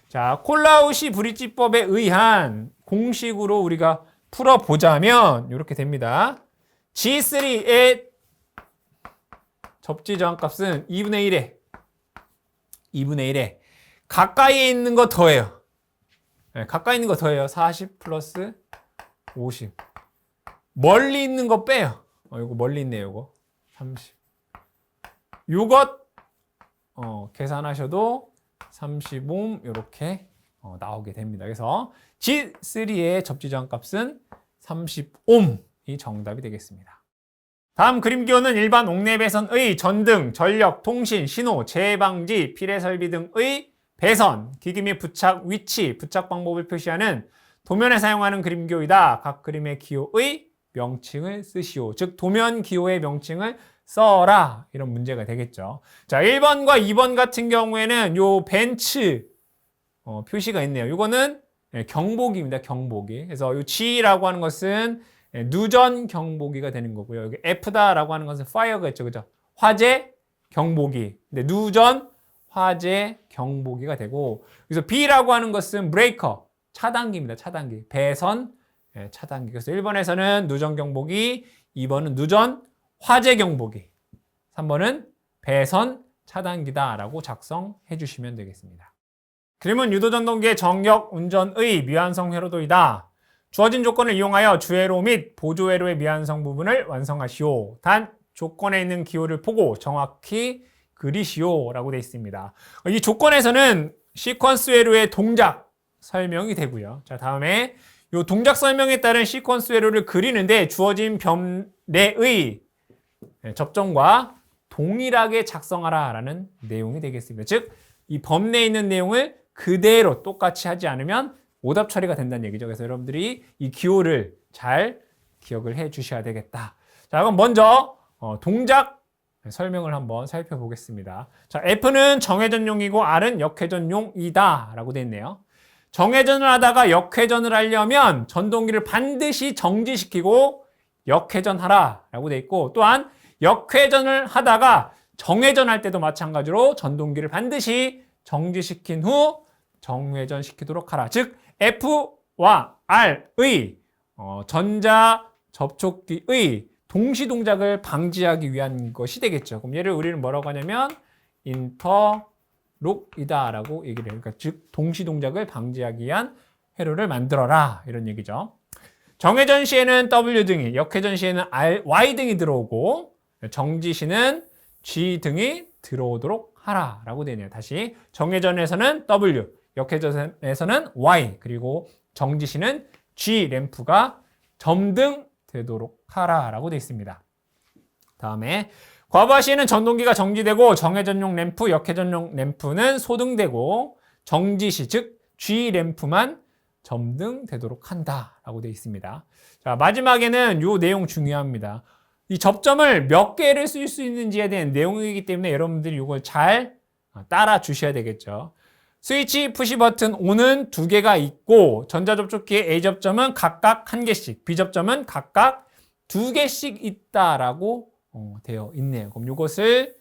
자, 콜라우시 브릿지법에 의한 공식으로 우리가 풀어보자면 이렇게 됩니다. G3의 접지 저항값은 2분의 1에 가까이에 있는 거 더해요. 가까이 있는 거 더해요. 40 플러스 50. 멀리 있는 거 빼요. 이거 멀리 있네요. 이거 30. 요것 계산하셔도 30옴 이렇게 나오게 됩니다. 그래서 G3의 접지 저항값은 30옴이 정답이 되겠습니다. 다음 그림 기호는 일반 옥내 배선의 전등, 전력, 통신, 신호, 재방지, 필해 설비 등의 배선, 기기 및 부착 위치, 부착 방법을 표시하는 도면에 사용하는 그림 기호이다. 각 그림의 기호의 명칭을 쓰시오. 즉 도면 기호의 명칭을 써라. 이런 문제가 되겠죠. 자, 1번과 2번 같은 경우에는 요 벤츠 표시가 있네요. 이거는 경보기입니다. 경보기. 그래서 요 G라고 하는 것은 누전 경보기가 되는 거고요. 여기 F다라고 하는 것은 fire가 있죠. 그죠? 화재 경보기. 근데 누전 화재 경보기가 되고, 그래서 B라고 하는 것은 브레이커 차단기입니다. 차단기. 배선 차단기. 그래서 1번에서는 누전 경보기, 2번은 누전 화재 경보기, 3번은 배선 차단기다라고 작성해 주시면 되겠습니다. 그림은 유도전동기의 정역 운전의 미완성 회로도이다. 주어진 조건을 이용하여 주회로 및 보조회로의 미완성 부분을 완성하시오. 단 조건에 있는 기호를 보고 정확히 그리시오 라고 되어 있습니다. 이 조건에서는 시퀀스 회로의 동작 설명이 되고요. 자, 다음에 이 동작 설명에 따른 시퀀스 회로를 그리는데 주어진 범 내의 접점과 동일하게 작성하라 라는 내용이 되겠습니다. 즉, 이 범 내에 있는 내용을 그대로 똑같이 하지 않으면 오답 처리가 된다는 얘기죠. 그래서 여러분들이 이 기호를 잘 기억을 해 주셔야 되겠다. 자, 그럼 먼저 동작 설명을 한번 살펴보겠습니다. 자, F는 정회전용이고 R은 역회전용이다 라고 되어 있네요. 정회전을 하다가 역회전을 하려면 전동기를 반드시 정지시키고 역회전하라 라고 되어 있고, 또한 역회전을 하다가 정회전할 때도 마찬가지로 전동기를 반드시 정지시킨 후 정회전시키도록 하라. 즉 F와 R의 전자 접촉기의 동시 동작을 방지하기 위한 것이 되겠죠. 그럼 얘를 우리는 뭐라고 하냐면 인터록이다라고 얘기를 해요. 그러니까 즉 동시 동작을 방지하기 위한 회로를 만들어라 이런 얘기죠. 정회전 시에는 W 등이, 역회전 시에는 Y 등이 들어오고 정지 시는 G 등이 들어오도록 하라라고 되네요. 다시 정회전에서는 W, 역회전에서는 Y, 그리고 정지 시는 G 램프가 점등 되도록 하라라고 되어 있습니다. 다음에 과부하 시에는 전동기가 정지되고 정회전용 램프, 역회전용 램프는 소등되고 정지 시, 즉 G 램프만 점등되도록 한다라고 되어 있습니다. 자, 마지막에는 이 내용 중요합니다. 이 접점을 몇 개를 쓸 수 있는지에 대한 내용이기 때문에 여러분들이 이걸 잘 따라 주셔야 되겠죠. 스위치 푸시 버튼 O는 2개가 있고 전자접촉기의 A 접점은 각각 1개씩, B 접점은 각각 2개씩 있다라고 되어 있네요. 그럼 이것을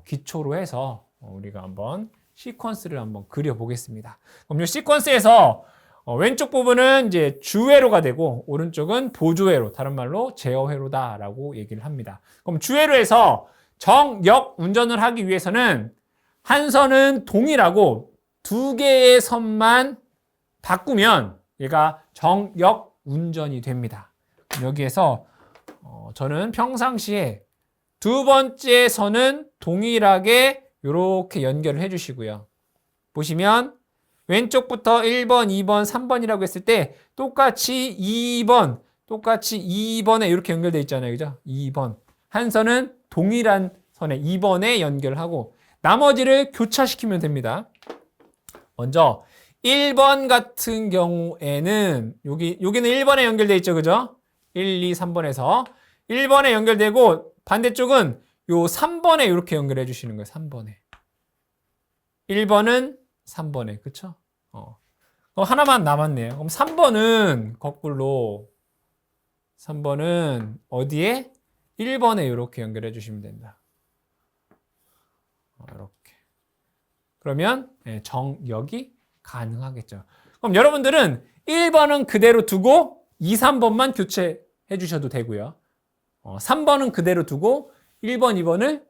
기초로 해서 우리가 한번 시퀀스를 한번 그려보겠습니다. 그럼 이 시퀀스에서 왼쪽 부분은 이제 주회로가 되고 오른쪽은 보조회로, 다른 말로 제어회로다라고 얘기를 합니다. 그럼 주회로에서 정역 운전을 하기 위해서는 한 선은 동일하고 2개의 선만 바꾸면 얘가 정역 운전이 됩니다. 여기에서 저는 평상시에 두 번째 선은 동일하게 이렇게 연결을 해주시고요. 보시면 왼쪽부터 1번, 2번, 3번이라고 했을 때 똑같이 2번에 이렇게 연결되어 있잖아요. 그죠? 2번. 한 선은 동일한 선에 2번에 연결하고 나머지를 교차시키면 됩니다. 먼저 1번 같은 경우에는 여기는 1번에 연결되어 있죠. 그죠? 1, 2, 3번에서 1번에 연결되고 반대쪽은 요 3번에 이렇게 연결해 주시는 거예요. 3번에. 1번은 3번에. 그쵸? 하나만 남았네요. 그럼 3번은 거꾸로 3번은 어디에? 1번에 이렇게 연결해 주시면 된다. 이렇게. 그러면 정역이 가능하겠죠. 그럼 여러분들은 1번은 그대로 두고 2, 3번만 교체해 주셔도 되고요. 3번은 그대로 두고 1번, 2번을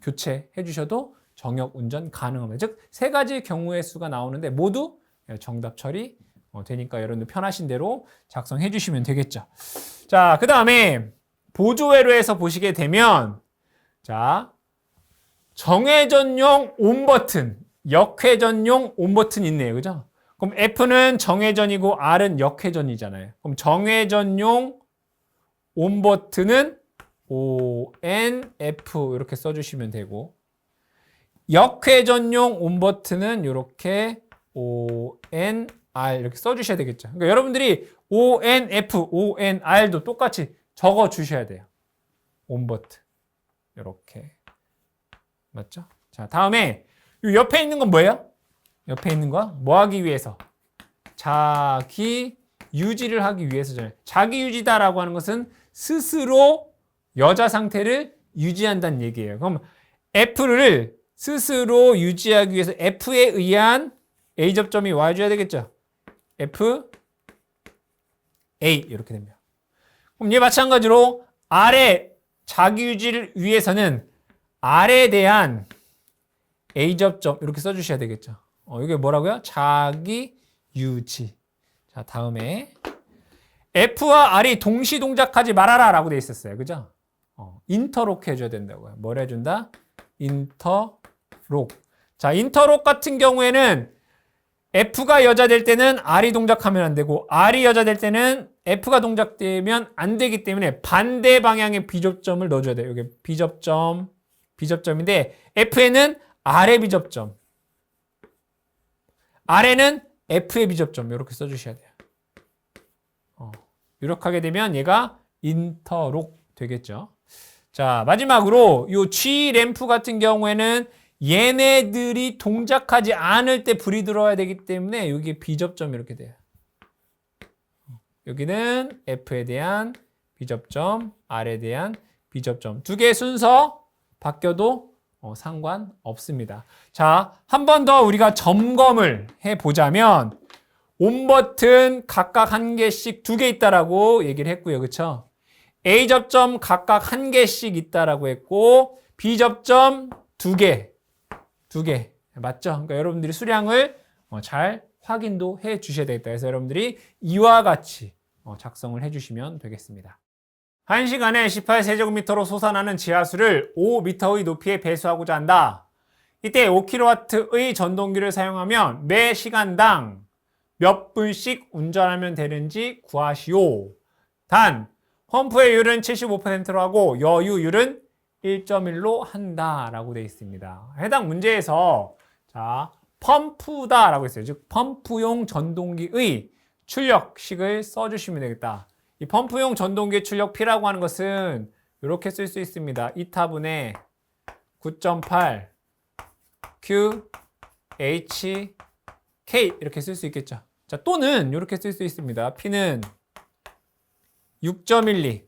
교체해 주셔도 정역 운전 가능합니다. 즉, 3가지 경우의 수가 나오는데 모두 정답 처리 되니까 여러분들 편하신 대로 작성해 주시면 되겠죠. 자, 그 다음에 보조회로에서 보시게 되면 자, 정회전용 온 버튼, 역회전용 온 버튼이 있네요. 그죠? 그럼 F는 정회전이고 R은 역회전이잖아요. 그럼 정회전용 온 버튼은 ONF 이렇게 써주시면 되고 역회전용 온 버튼은 이렇게 ONR 이렇게 써주셔야 되겠죠. 그러니까 여러분들이 ONF, ONR도 똑같이 적어 주셔야 돼요. 온 버튼 이렇게 맞죠? 자, 다음에 이 옆에 있는 건 뭐예요? 옆에 있는 거 뭐 하기 위해서? 자기 유지를 하기 위해서잖아요. 자기 유지다라고 하는 것은 스스로 여자 상태를 유지한다는 얘기예요. 그럼 F를 스스로 유지하기 위해서 F에 의한 A 접점이 와줘야 되겠죠. F, A 이렇게 됩니다. 그럼 얘 마찬가지로 R의 자기 유지를 위해서는 R에 대한 A 접점 이렇게 써주셔야 되겠죠. 이게 뭐라고요? 자기 유지. 자, 다음에 F와 R이 동시 동작하지 말아라 라고 돼 있었어요. 그죠? 인터록 해줘야 된다고요. 뭘 해준다? 인터록. 자, 인터록 같은 경우에는 F가 여자 될 때는 R이 동작하면 안 되고 R이 여자 될 때는 F가 동작되면 안 되기 때문에 반대 방향의 B접점을 넣어줘야 돼요. 여기 B접점, B접점인데 F에는 R의 B접점, R에는 F의 B접점 이렇게 써주셔야 돼요. 이렇게 하게 되면 얘가 인터록 되겠죠. 자, 마지막으로 이 G 램프 같은 경우에는 얘네들이 동작하지 않을 때 불이 들어와야 되기 때문에 여기 B접점 이렇게 돼요. 여기는 F에 대한 B접점, R에 대한 B접점. 두 개의 순서 바뀌어도 상관없습니다. 자, 한 번 더 우리가 점검을 해보자면 온 버튼 각각 한 개씩 2개 있다라고 얘기를 했고요. 그렇죠? A 접점 각각 한 개씩 있다라고 했고 B 접점 2개. 맞죠? 그러니까 여러분들이 수량을 잘 확인도 해 주셔야 되겠다. 그래서 여러분들이 이와 같이 작성을 해 주시면 되겠습니다. 1시간에 18세제곱미터로 솟아나는 지하수를 5m의 높이에 배수하고자 한다. 이때 5kW의 전동기를 사용하면 매 시간당 몇 분씩 운전하면 되는지 구하시오. 단, 펌프의 율은 75%로 하고 여유율은 1.1로 한다라고 되어 있습니다. 해당 문제에서 자, 펌프다라고 했어요. 즉 펌프용 전동기의 출력식을 써주시면 되겠다. 이 펌프용 전동기의 출력 P라고 하는 것은 이렇게 쓸 수 있습니다. 2타분의 9.8 Q H K 이렇게 쓸 수 있겠죠. 자, 또는 이렇게 쓸 수 있습니다. P는 6.12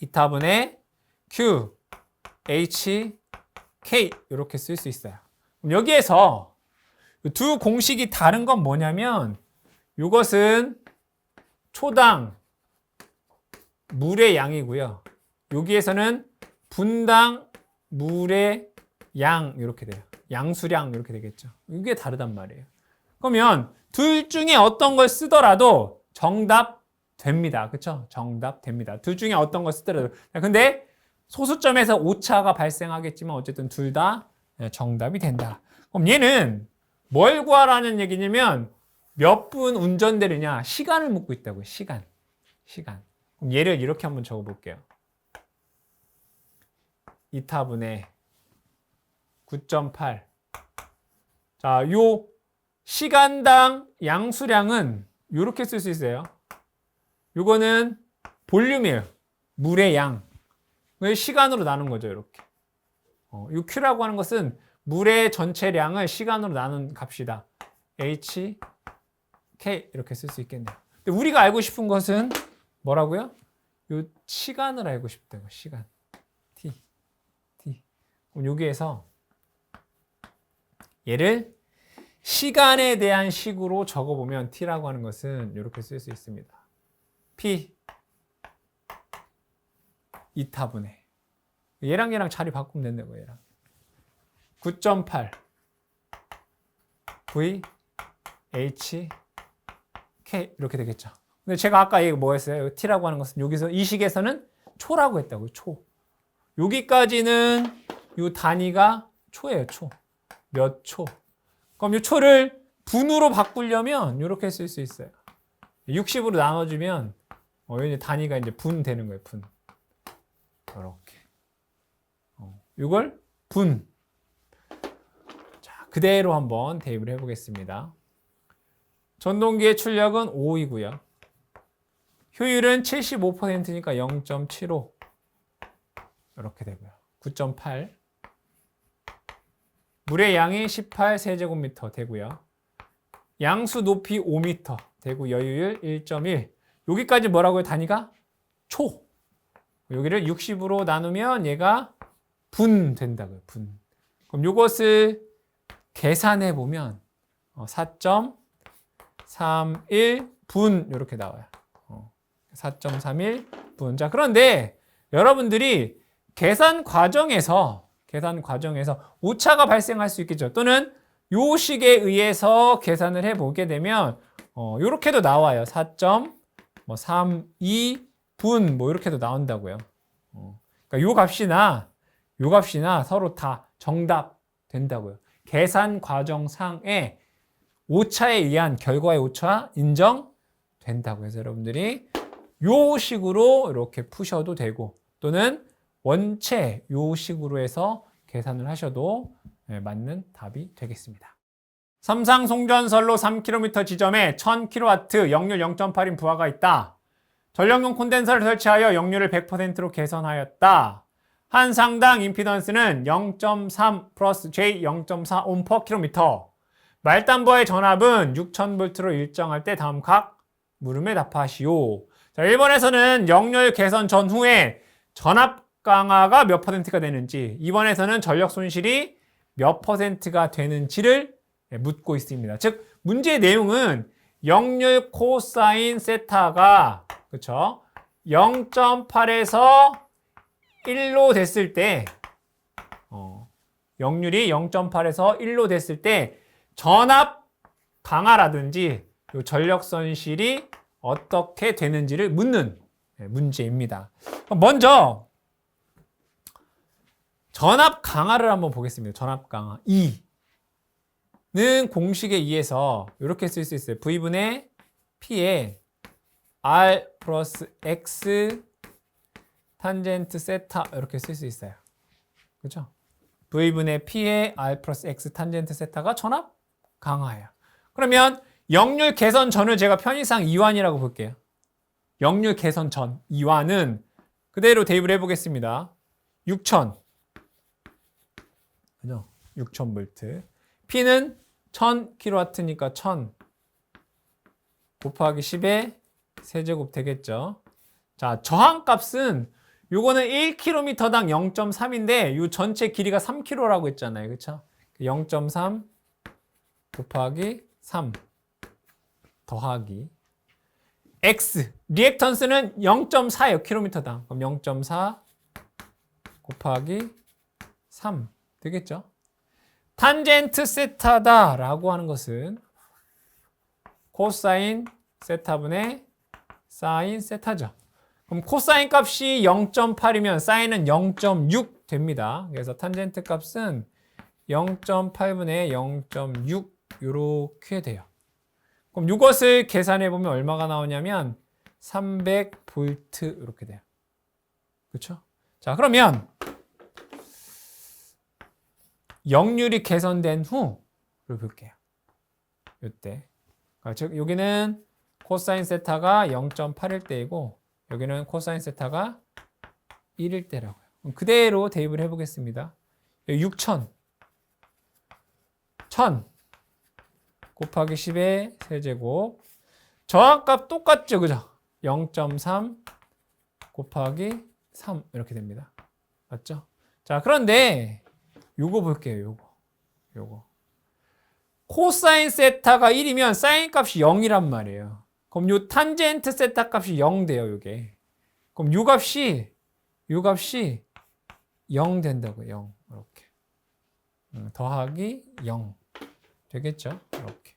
2타분의 Q H K 이렇게 쓸 수 있어요. 그럼 여기에서 두 공식이 다른 건 뭐냐면 이것은 초당 물의 양이고요. 여기에서는 분당 물의 양 이렇게 돼요. 양수량 이렇게 되겠죠. 이게 다르단 말이에요. 그러면 둘 중에 어떤 걸 쓰더라도 정답 됩니다. 그렇죠? 정답 됩니다. 둘 중에 어떤 걸 쓰더라도. 근데 소수점에서 오차가 발생하겠지만 어쨌든 둘 다 정답이 된다. 그럼 얘는 뭘 구하라는 얘기냐면 몇 분 운전되느냐 시간을 묻고 있다고요. 시간. 그럼 얘를 이렇게 한번 적어볼게요. 2타분의 9.8 자, 요 시간당 양수량은 이렇게 쓸 수 있어요. 요거는 볼륨이에요. 물의 양. 시간으로 나눈 거죠. 이렇게. 이 Q라고 하는 것은 물의 전체량을 시간으로 나눈 값이다. H, K 이렇게 쓸 수 있겠네요. 근데 우리가 알고 싶은 것은 뭐라고요? 이 시간을 알고 싶다고. 시간. T. 그럼 여기에서 얘를 시간에 대한 식으로 적어보면 T라고 하는 것은 이렇게 쓸 수 있습니다. P 2타분의 얘랑 자리 바꾸면 된다고. 얘랑 9.8 V H K 이렇게 되겠죠. 근데 제가 아까 얘기 뭐 했어요? T라고 하는 것은 여기서 이 식에서는 초라고 했다고요. 초. 여기까지는 이 단위가 초예요. 초. 몇 초. 그럼 이 초를 분으로 바꾸려면 이렇게 쓸 수 있어요. 60으로 나눠주면 단위가 이제 분 되는 거예요. 분. 이렇게. 이걸 분. 자, 그대로 한번 대입을 해보겠습니다. 전동기의 출력은 5이고요. 효율은 75%니까 0.75 이렇게 되고요. 9.8 물의 양이 18세제곱미터 되고요. 양수 높이 5m 되고 여유율 1.1 여기까지 뭐라고요? 단위가 초. 여기를 60으로 나누면 얘가 분 된다고요. 분. 그럼 이것을 계산해 보면 4.31 분 이렇게 나와요. 4.31분. 자, 그런데 여러분들이 계산 과정에서 오차가 발생할 수 있겠죠. 또는 요식에 의해서 계산을 해보게 되면 요렇게도 나와요. 4.32분 뭐 이렇게도 나온다고요. 그러니까 요 값이나 서로 다 정답 된다고요. 계산 과정상의 오차에 의한 결과의 오차 인정된다고 해서 여러분들이 요 식으로 이렇게 푸셔도 되고 또는 원체 요 식으로 해서 계산을 하셔도 맞는 답이 되겠습니다. 삼상송전선로 3km 지점에 1000kW 역률 0.8인 부하가 있다. 전력용 콘덴서를 설치하여 역률을 100%로 개선하였다. 한 상당 임피던스는 0.3 플러스 J 0.4 옴 per km. 말단부하의 전압은 6000V로 일정할 때 다음 각 물음에 답하시오. 자, 1번에서는 역률 개선 전후에 전압 강화가 몇 %가 되는지, 2번에서는 전력 손실이 몇 %가 되는지를 묻고 있습니다. 즉 문제의 내용은 역률 코사인 세타가 그렇죠? 0.8에서 1로 됐을 때 역률이 0.8에서 1로 됐을 때 전압 강화라든지 전력 손실이 어떻게 되는지를 묻는 문제입니다. 먼저 전압 강화를 한번 보겠습니다. 전압 강화 E는 공식에 의해서 이렇게 쓸 수 있어요. V분의 P에 R 플러스 X 탄젠트 세타 이렇게 쓸 수 있어요. 그렇죠? V분의 P에 R 플러스 X 탄젠트 세타가 전압 강화예요. 그러면 역률 개선 전을 제가 편의상 이완이라고 볼게요. 역률 개선 전 이완은 그대로 대입을 해보겠습니다. 6000 그죠? 6000V. P는 1000kW니까 1000 곱하기 10의 세제곱 되겠죠. 자, 저항값은 요거는 1km당 0.3인데 요 전체 길이가 3km라고 했잖아요. 그렇죠? 0.3 곱하기 3 더하기 X 리액턴스는 0.4예요. km당. 그럼 0.4 곱하기 3 되겠죠? 탄젠트 세타다라고 하는 것은 코사인 세타분의 사인 세타죠. 그럼 코사인 값이 0.8이면 사인은 0.6 됩니다. 그래서 탄젠트 값은 0.8분의 0.6 이렇게 돼요. 그럼 이것을 계산해 보면 얼마가 나오냐면 300V 이렇게 돼요. 그렇죠? 자, 그러면 역률이 개선된 후를 볼게요. 이때. 즉 여기는 코사인 세타가 0.8일 때이고 여기는 코사인 세타가 1일 때라고요. 그대로 대입을 해보겠습니다. 6000 1000 곱하기 10의 세제곱 저항값 똑같죠, 그죠? 0.3 곱하기 3 이렇게 됩니다. 맞죠? 자, 그런데 요거 볼게요. 요거 코사인 세타가 1이면 사인 값이 0이란 말이에요. 그럼 요 탄젠트 세타 값이 0 돼요, 요게. 그럼 요 값이 0 된다고요. 0 이렇게. 더하기 0 되겠죠? 이렇게.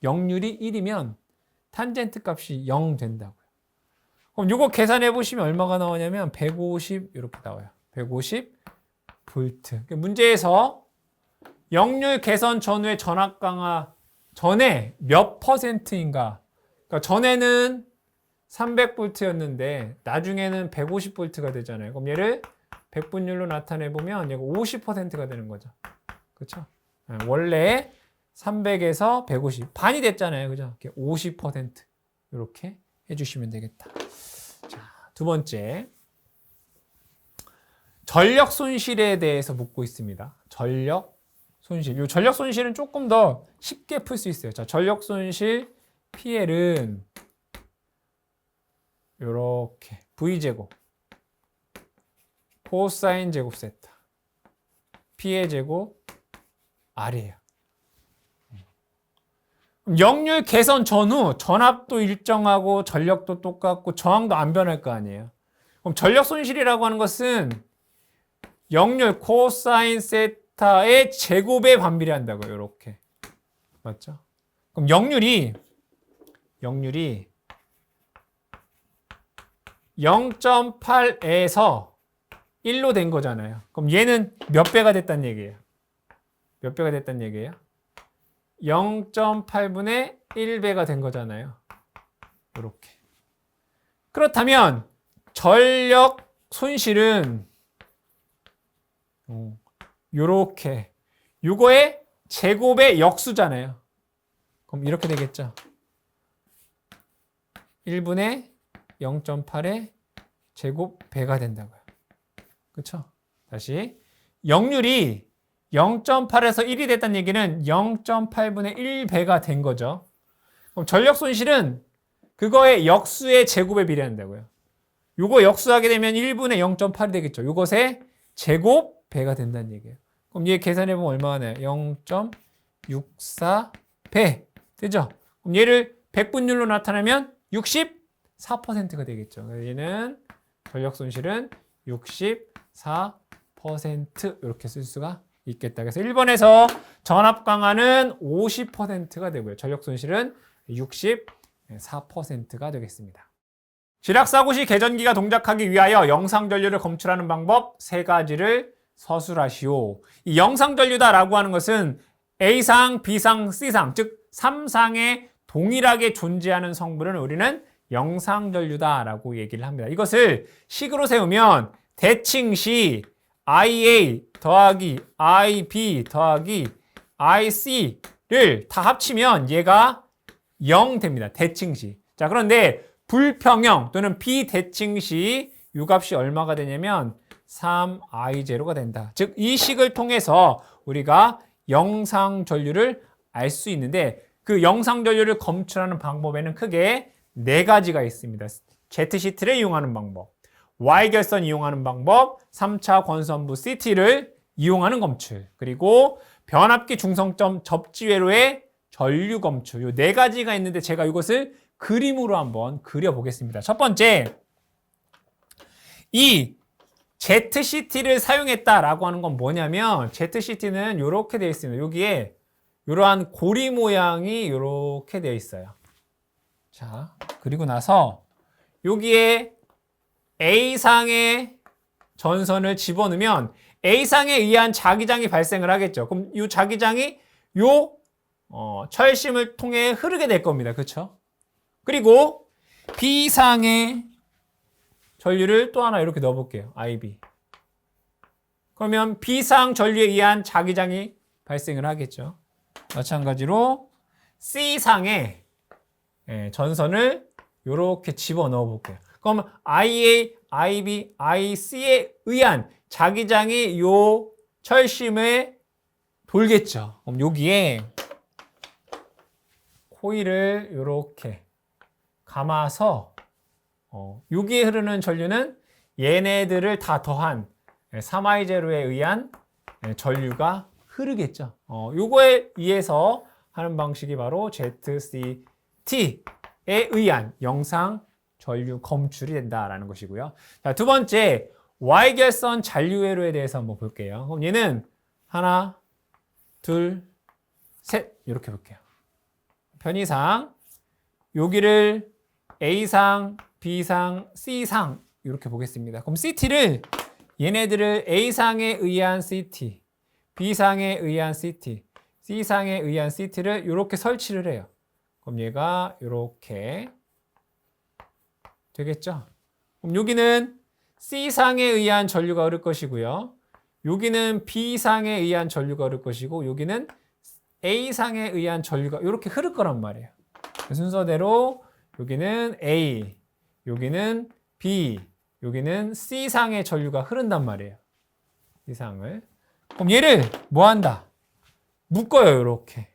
역률이 1이면 탄젠트 값이 0 된다고요. 그럼 요거 계산해 보시면 얼마가 나오냐면 150 이렇게 나와요. 150 볼트. 문제에서 역률 개선 전후의 전압 강화 전에 몇 %인가? 그러니까 전에는 300V였는데 나중에는 150V가 되잖아요. 그럼 얘를 100분율로 나타내 보면 얘가 50%가 되는 거죠. 그렇죠? 원래 300에서 150 반이 됐잖아요. 그죠? 이렇게 50% 이렇게 해 주시면 되겠다. 자, 두 번째. 전력 손실에 대해서 묻고 있습니다. 전력 손실. 이 전력 손실은 조금 더 쉽게 풀 수 있어요. 자, 전력 손실 PL은 이렇게 V제곱 코사인 제곱 세타 P의 제곱 R이에요. 역률 개선 전후 전압도 일정하고 전력도 똑같고 저항도 안 변할 거 아니에요. 그럼 전력 손실이라고 하는 것은 역률 코사인 세타의 제곱에 반비례한다고요. 이렇게. 맞죠? 그럼 역률이 0.8에서 1로 된 거잖아요. 그럼 얘는 몇 배가 됐다는 얘기예요? 몇 배가 됐다는 얘기예요? 0.8분의 1배가 된 거잖아요. 이렇게. 그렇다면 전력 손실은 요렇게 요거의 제곱의 역수잖아요. 그럼 이렇게 되겠죠. 1분의 0.8의 제곱 배가 된다고요. 그렇죠? 다시 역률이 0.8에서 1이 됐다는 얘기는 0.8분의 1배가 된 거죠. 그럼 전력 손실은 그거의 역수의 제곱에 비례한다고요. 요거 역수하게 되면 1분의 0.8이 되겠죠. 요것의 제곱 배가 된다는 얘기예요. 그럼 얘 계산해보면 얼마가 나요? 0.64배 되죠? 그럼 얘를 백분율로 나타내면 64%가 되겠죠. 얘는 전력 손실은 64% 이렇게 쓸 수가 있겠다. 그래서 1번에서 전압 강화는 50%가 되고요. 전력 손실은 64%가 되겠습니다. 지락사고시 계전기가 동작하기 위하여 영상전류를 검출하는 방법 3가지를 서술하시오. 이 영상전류다라고 하는 것은 A상, B상, C상, 즉 3상에 동일하게 존재하는 성분을 우리는 영상전류다라고 얘기를 합니다. 이것을 식으로 세우면 대칭시 IA 더하기 IB 더하기 IC를 다 합치면 얘가 0 됩니다. 대칭시. 자, 그런데 불평형 또는 비대칭시 이 값이 얼마가 되냐면 3I0가 된다. 즉, 이 식을 통해서 우리가 영상전류를 알 수 있는데 그 영상전류를 검출하는 방법에는 크게 4가지가 있습니다. ZCT를 이용하는 방법, Y결선 이용하는 방법, 3차 권선부 CT를 이용하는 검출, 그리고 변압기 중성점 접지회로의 전류 검출. 이 4가지가 있는데 제가 이것을 그림으로 한번 그려보겠습니다. 첫 번째, 이 ZCT를 사용했다라고 하는 건 뭐냐면 ZCT는 이렇게 되어 있습니다. 여기에 이러한 고리 모양이 이렇게 되어 있어요. 자, 그리고 나서 여기에 A상의 전선을 집어넣으면 A상에 의한 자기장이 발생을 하겠죠. 그럼 이 자기장이 철심을 통해 흐르게 될 겁니다. 그렇죠? 그리고 B상의 전류를 또 하나 이렇게 넣어볼게요. IB. 그러면 B상 전류에 의한 자기장이 발생을 하겠죠. 마찬가지로 C상의 전선을 이렇게 집어넣어 볼게요. 그럼 IA, IB, IC에 의한 자기장이 요 철심에 돌겠죠. 그럼 여기에 코일을 이렇게 감아서 여기에 흐르는 전류는 얘네들을 다 더한 3I0에 의한 전류가 흐르겠죠. 요거에 의해서 하는 방식이 바로 ZCT에 의한 영상 전류 검출이 된다라는 것이고요. 자, 두 번째, Y결선 잔류회로에 대해서 한번 볼게요. 그럼 얘는 하나, 둘, 셋 이렇게 볼게요. 편의상 여기를 A상, B상, C상 이렇게 보겠습니다. 그럼 CT를 얘네들을 A상에 의한 CT, B상에 의한 CT, C상에 의한 CT를 이렇게 설치를 해요. 그럼 얘가 이렇게 되겠죠? 그럼 여기는 C상에 의한 전류가 흐를 것이고요. 여기는 B상에 의한 전류가 흐를 것이고 여기는 A상에 의한 전류가 이렇게 흐를 거란 말이에요. 순서대로 여기는 A, 여기는 B, 여기는 C상의 전류가 흐른단 말이에요. C상을. 그럼 얘를 뭐 한다? 묶어요, 이렇게.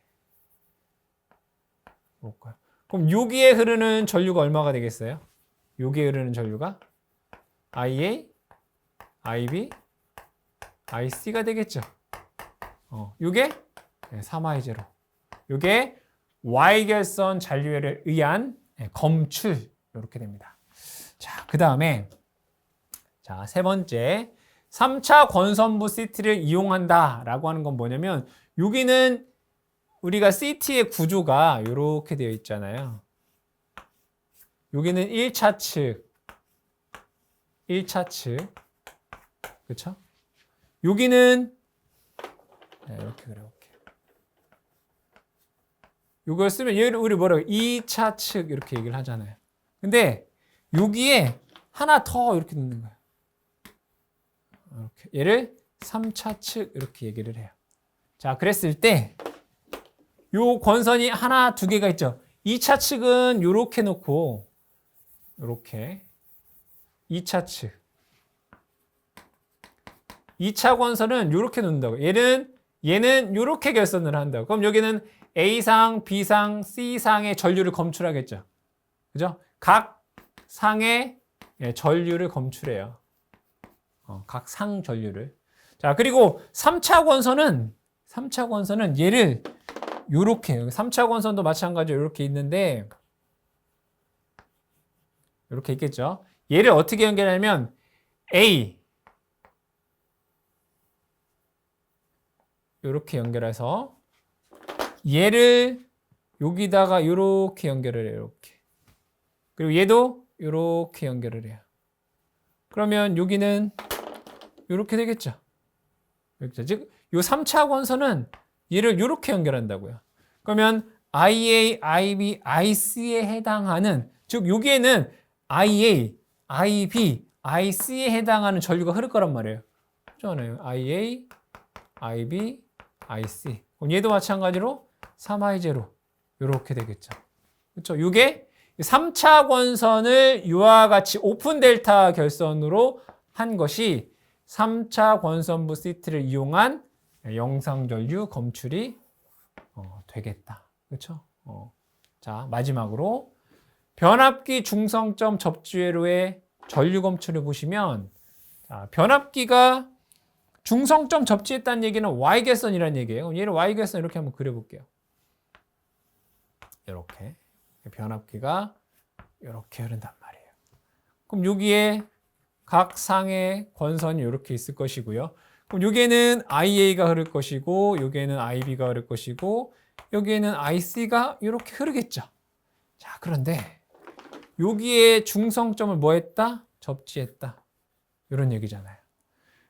묶어요. 그럼 여기에 흐르는 전류가 얼마가 되겠어요? 여기에 흐르는 전류가 IA, IB, IC가 되겠죠. 요게 3I0. 요게 Y결선 잔류율에 의한 검출 이렇게 됩니다. 자, 그 다음에 자, 세 번째 3차 권선부 CT를 이용한다 라고 하는 건 뭐냐면 여기는 우리가 CT의 구조가 이렇게 되어 있잖아요. 여기는 1차 측 그쵸? 여기는 이렇게 그려볼게요. 이걸 쓰면 얘를 우리 뭐라고 2차 측 이렇게 얘기를 하잖아요. 근데 여기에 하나 더 이렇게 넣는 거예요. 이렇게. 얘를 3차 측 이렇게 얘기를 해요. 자, 그랬을 때 요 권선이 하나, 두 개가 있죠. 2차 측은 요렇게 놓고 요렇게 2차 측 2차 권선은 요렇게 놓는다고. 얘는 요렇게 결선을 한다고. 그럼 여기는 A상, B상, C상의 전류를 검출하겠죠. 그죠? 각 상의 전류를 검출해요. 각 상 전류를. 자, 그리고 3차 권선은 얘를 요렇게, 3차 권선도 마찬가지로 요렇게 있는데, 요렇게 있겠죠. 얘를 어떻게 연결하냐면, A, 요렇게 연결해서, 얘를 여기다가 요렇게 연결을 해요. 이렇게. 그리고 얘도 요렇게 연결을 해요. 그러면 여기는 요렇게 되겠죠. 즉, 요 3차 권선은 얘를 요렇게 연결한다고요. 그러면 IA, IB, IC에 해당하는, 즉 여기에는 IA, IB, IC에 해당하는 전류가 흐를 거란 말이에요. 그렇잖아요. IA, IB, IC. 그럼 얘도 마찬가지로 3I0 이렇게 되겠죠. 그렇죠? 이게 3차 권선을 이와 같이 오픈 델타 결선으로 한 것이 3차 권선부 CT를 이용한 영상전류 검출이 되겠다. 그렇죠? 자, 마지막으로 변압기 중성점 접지회로의 전류 검출을 보시면, 자, 변압기가 중성점 접지했다는 얘기는 Y결선이라는 얘기예요. 그럼 얘를 Y결선 이렇게 한번 그려볼게요. 이렇게 변압기가 이렇게 흐른단 말이에요. 그럼 여기에 각 상의 권선이 이렇게 있을 것이고요. 그럼 여기에는 IA가 흐를 것이고, 여기에는 IB가 흐를 것이고, 여기에는 IC가 이렇게 흐르겠죠. 자, 그런데 여기에 중성점을 뭐 했다? 접지했다. 이런 얘기잖아요.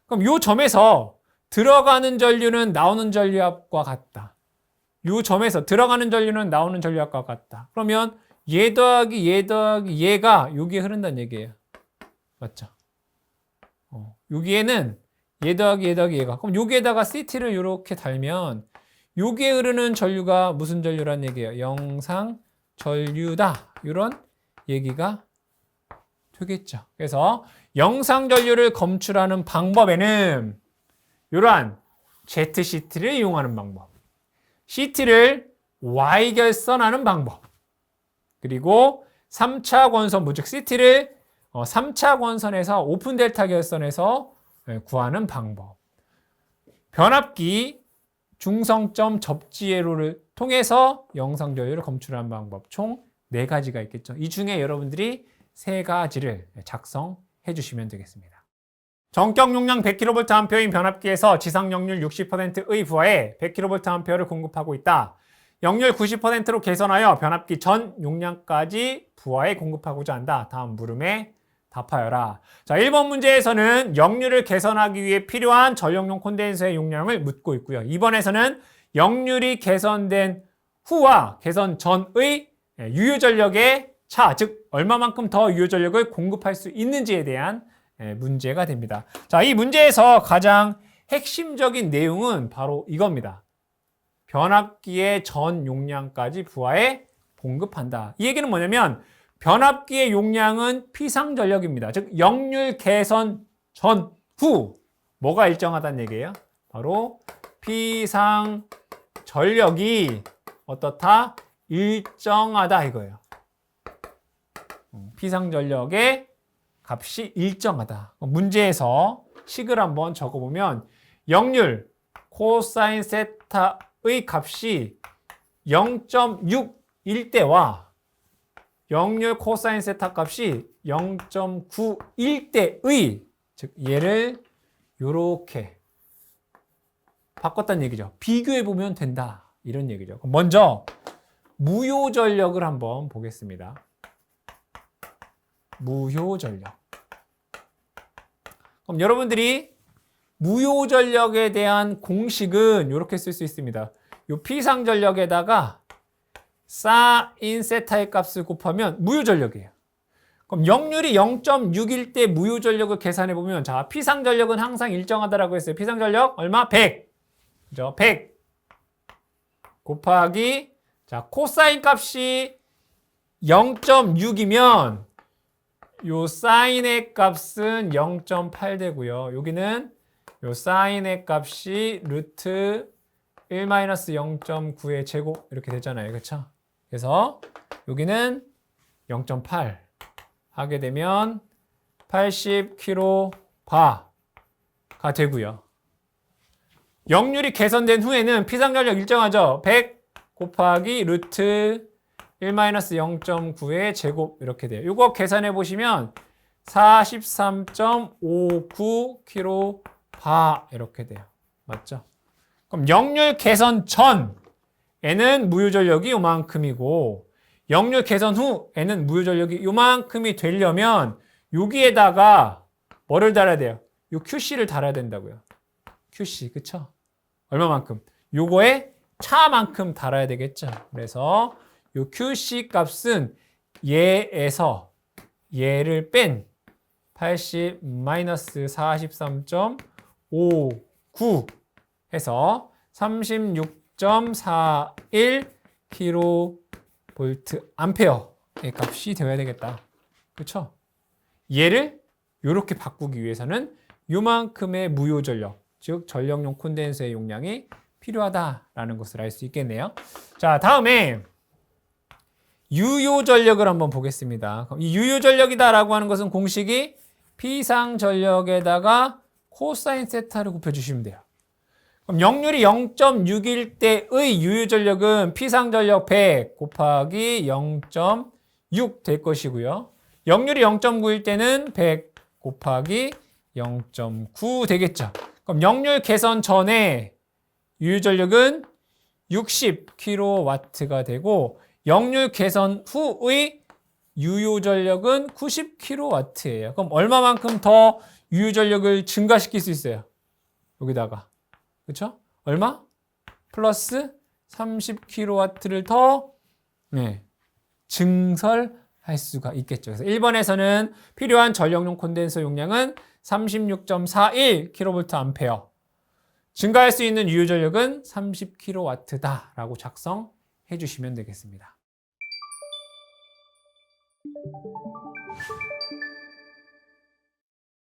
그럼 이 점에서 들어가는 전류는 나오는 전류압과 같다. 이 점에서 들어가는 전류는 나오는 전류압과 같다. 그러면 얘 더하기 얘가 여기에 흐른다는 얘기예요. 맞죠? 여기에는 얘 더하기 얘가. 그럼 여기에다가 CT를 이렇게 달면 여기에 흐르는 전류가 무슨 전류란 얘기예요? 영상 전류다. 이런 얘기가 되겠죠. 그래서 영상 전류를 검출하는 방법에는 이러한 ZCT를 이용하는 방법, CT를 Y결선하는 방법, 그리고 3차 권선부, 즉 CT를 3차 권선에서 오픈 델타 결선에서 구하는 방법, 변압기 중성점 접지회로를 통해서 영상 전류를 검출하는 방법, 총 4가지가 있겠죠. 이 중에 여러분들이 3가지를 작성해 주시면 되겠습니다. 전격 용량 100kVA인 변압기에서 지상 역률 60%의 부하에 100kVA를 공급하고 있다. 역률 90%로 개선하여 변압기 전 용량까지 부하에 공급하고자 한다. 다음 물음에 답하여라. 자, 1번 문제에서는 역률을 개선하기 위해 필요한 전력용 콘덴서의 용량을 묻고 있고요. 2번에서는 역률이 개선된 후와 개선 전의 유효 전력의 차, 즉 얼마만큼 더 유효 전력을 공급할 수 있는지에 대한 문제가 됩니다. 자, 이 문제에서 가장 핵심적인 내용은 바로 이겁니다. 변압기의 전 용량까지 부하에 공급한다. 이 얘기는 뭐냐면 변압기의 용량은 피상 전력입니다. 즉 역률 개선 전후 뭐가 일정하다는 얘기예요? 바로 피상 전력이 어떻다? 일정하다 이거예요. 피상 전력의 값이 일정하다. 문제에서 식을 한번 적어보면 역률 코사인 세타의 값이 0.6일 때와 역률 코사인 세타 값이 0.9일 때의, 즉 얘를 요렇게 바꿨다는 얘기죠. 비교해 보면 된다, 이런 얘기죠. 그럼 먼저 무효전력을 한번 보겠습니다. 무효전력. 그럼 여러분들이 무효전력에 대한 공식은 이렇게 쓸 수 있습니다. 이 피상전력에다가 사인 세타의 값을 곱하면 무효전력이에요. 그럼 역률이 0.6일 때 무효전력을 계산해 보면, 자, 피상전력은 항상 일정하다라고 했어요. 피상전력 얼마? 100. 그죠? 100 곱하기, 자, 코사인 값이 0.6이면 요 사인의 값은 0.8 되고요. 여기는 요 사인의 값이 루트 1-0.9의 제곱 이렇게 되잖아요. 그렇죠? 그래서 여기는 0.8 하게 되면 80kB가 되고요. 역률이 개선된 후에는 피상전력 일정하죠. 100 곱하기 루트 1-0.9의 제곱 이렇게 돼요. 이거 계산해 보시면 43.59kBA 이렇게 돼요. 맞죠? 그럼 역률 개선 전에는 무효전력이 요만큼이고, 역률 개선 후에는 무효전력이 요만큼이 되려면 여기에다가 뭐를 달아야 돼요? 요 QC를 달아야 된다고요. QC, 그쵸? 얼마만큼? 요거의 차만큼 달아야 되겠죠. 그래서 요 QC 값은 얘에서 얘를 뺀 80-43.59 해서 36.41 kVA의 값이 되어야 되겠다. 그렇죠? 얘를 이렇게 바꾸기 위해서는 요만큼의 무효전력, 즉 전력용 콘덴서의 용량이 필요하다라는 것을 알 수 있겠네요. 자, 다음에 유효전력을 한번 보겠습니다. 이 유효전력이다라고 하는 것은 공식이 피상전력에다가 코사인 세타를 곱해주시면 돼요. 그럼 역률이 0.6일 때의 유효전력은 피상전력 100 곱하기 0.6 될 것이고요. 역률이 0.9일 때는 100 곱하기 0.9 되겠죠. 그럼 역률 개선 전에 유효전력은 60kW가 되고, 역률 개선 후의 유효전력은 90kW예요. 그럼 얼마만큼 더 유효전력을 증가시킬 수 있어요? 여기다가. 그렇죠? 얼마? 플러스 30kW를 더 증설할 수가 있겠죠. 그래서 1번에서는 필요한 전력용 콘덴서 용량은 36.41kVA. 증가할 수 있는 유효전력은 30kW다라고 작성해 주시면 되겠습니다.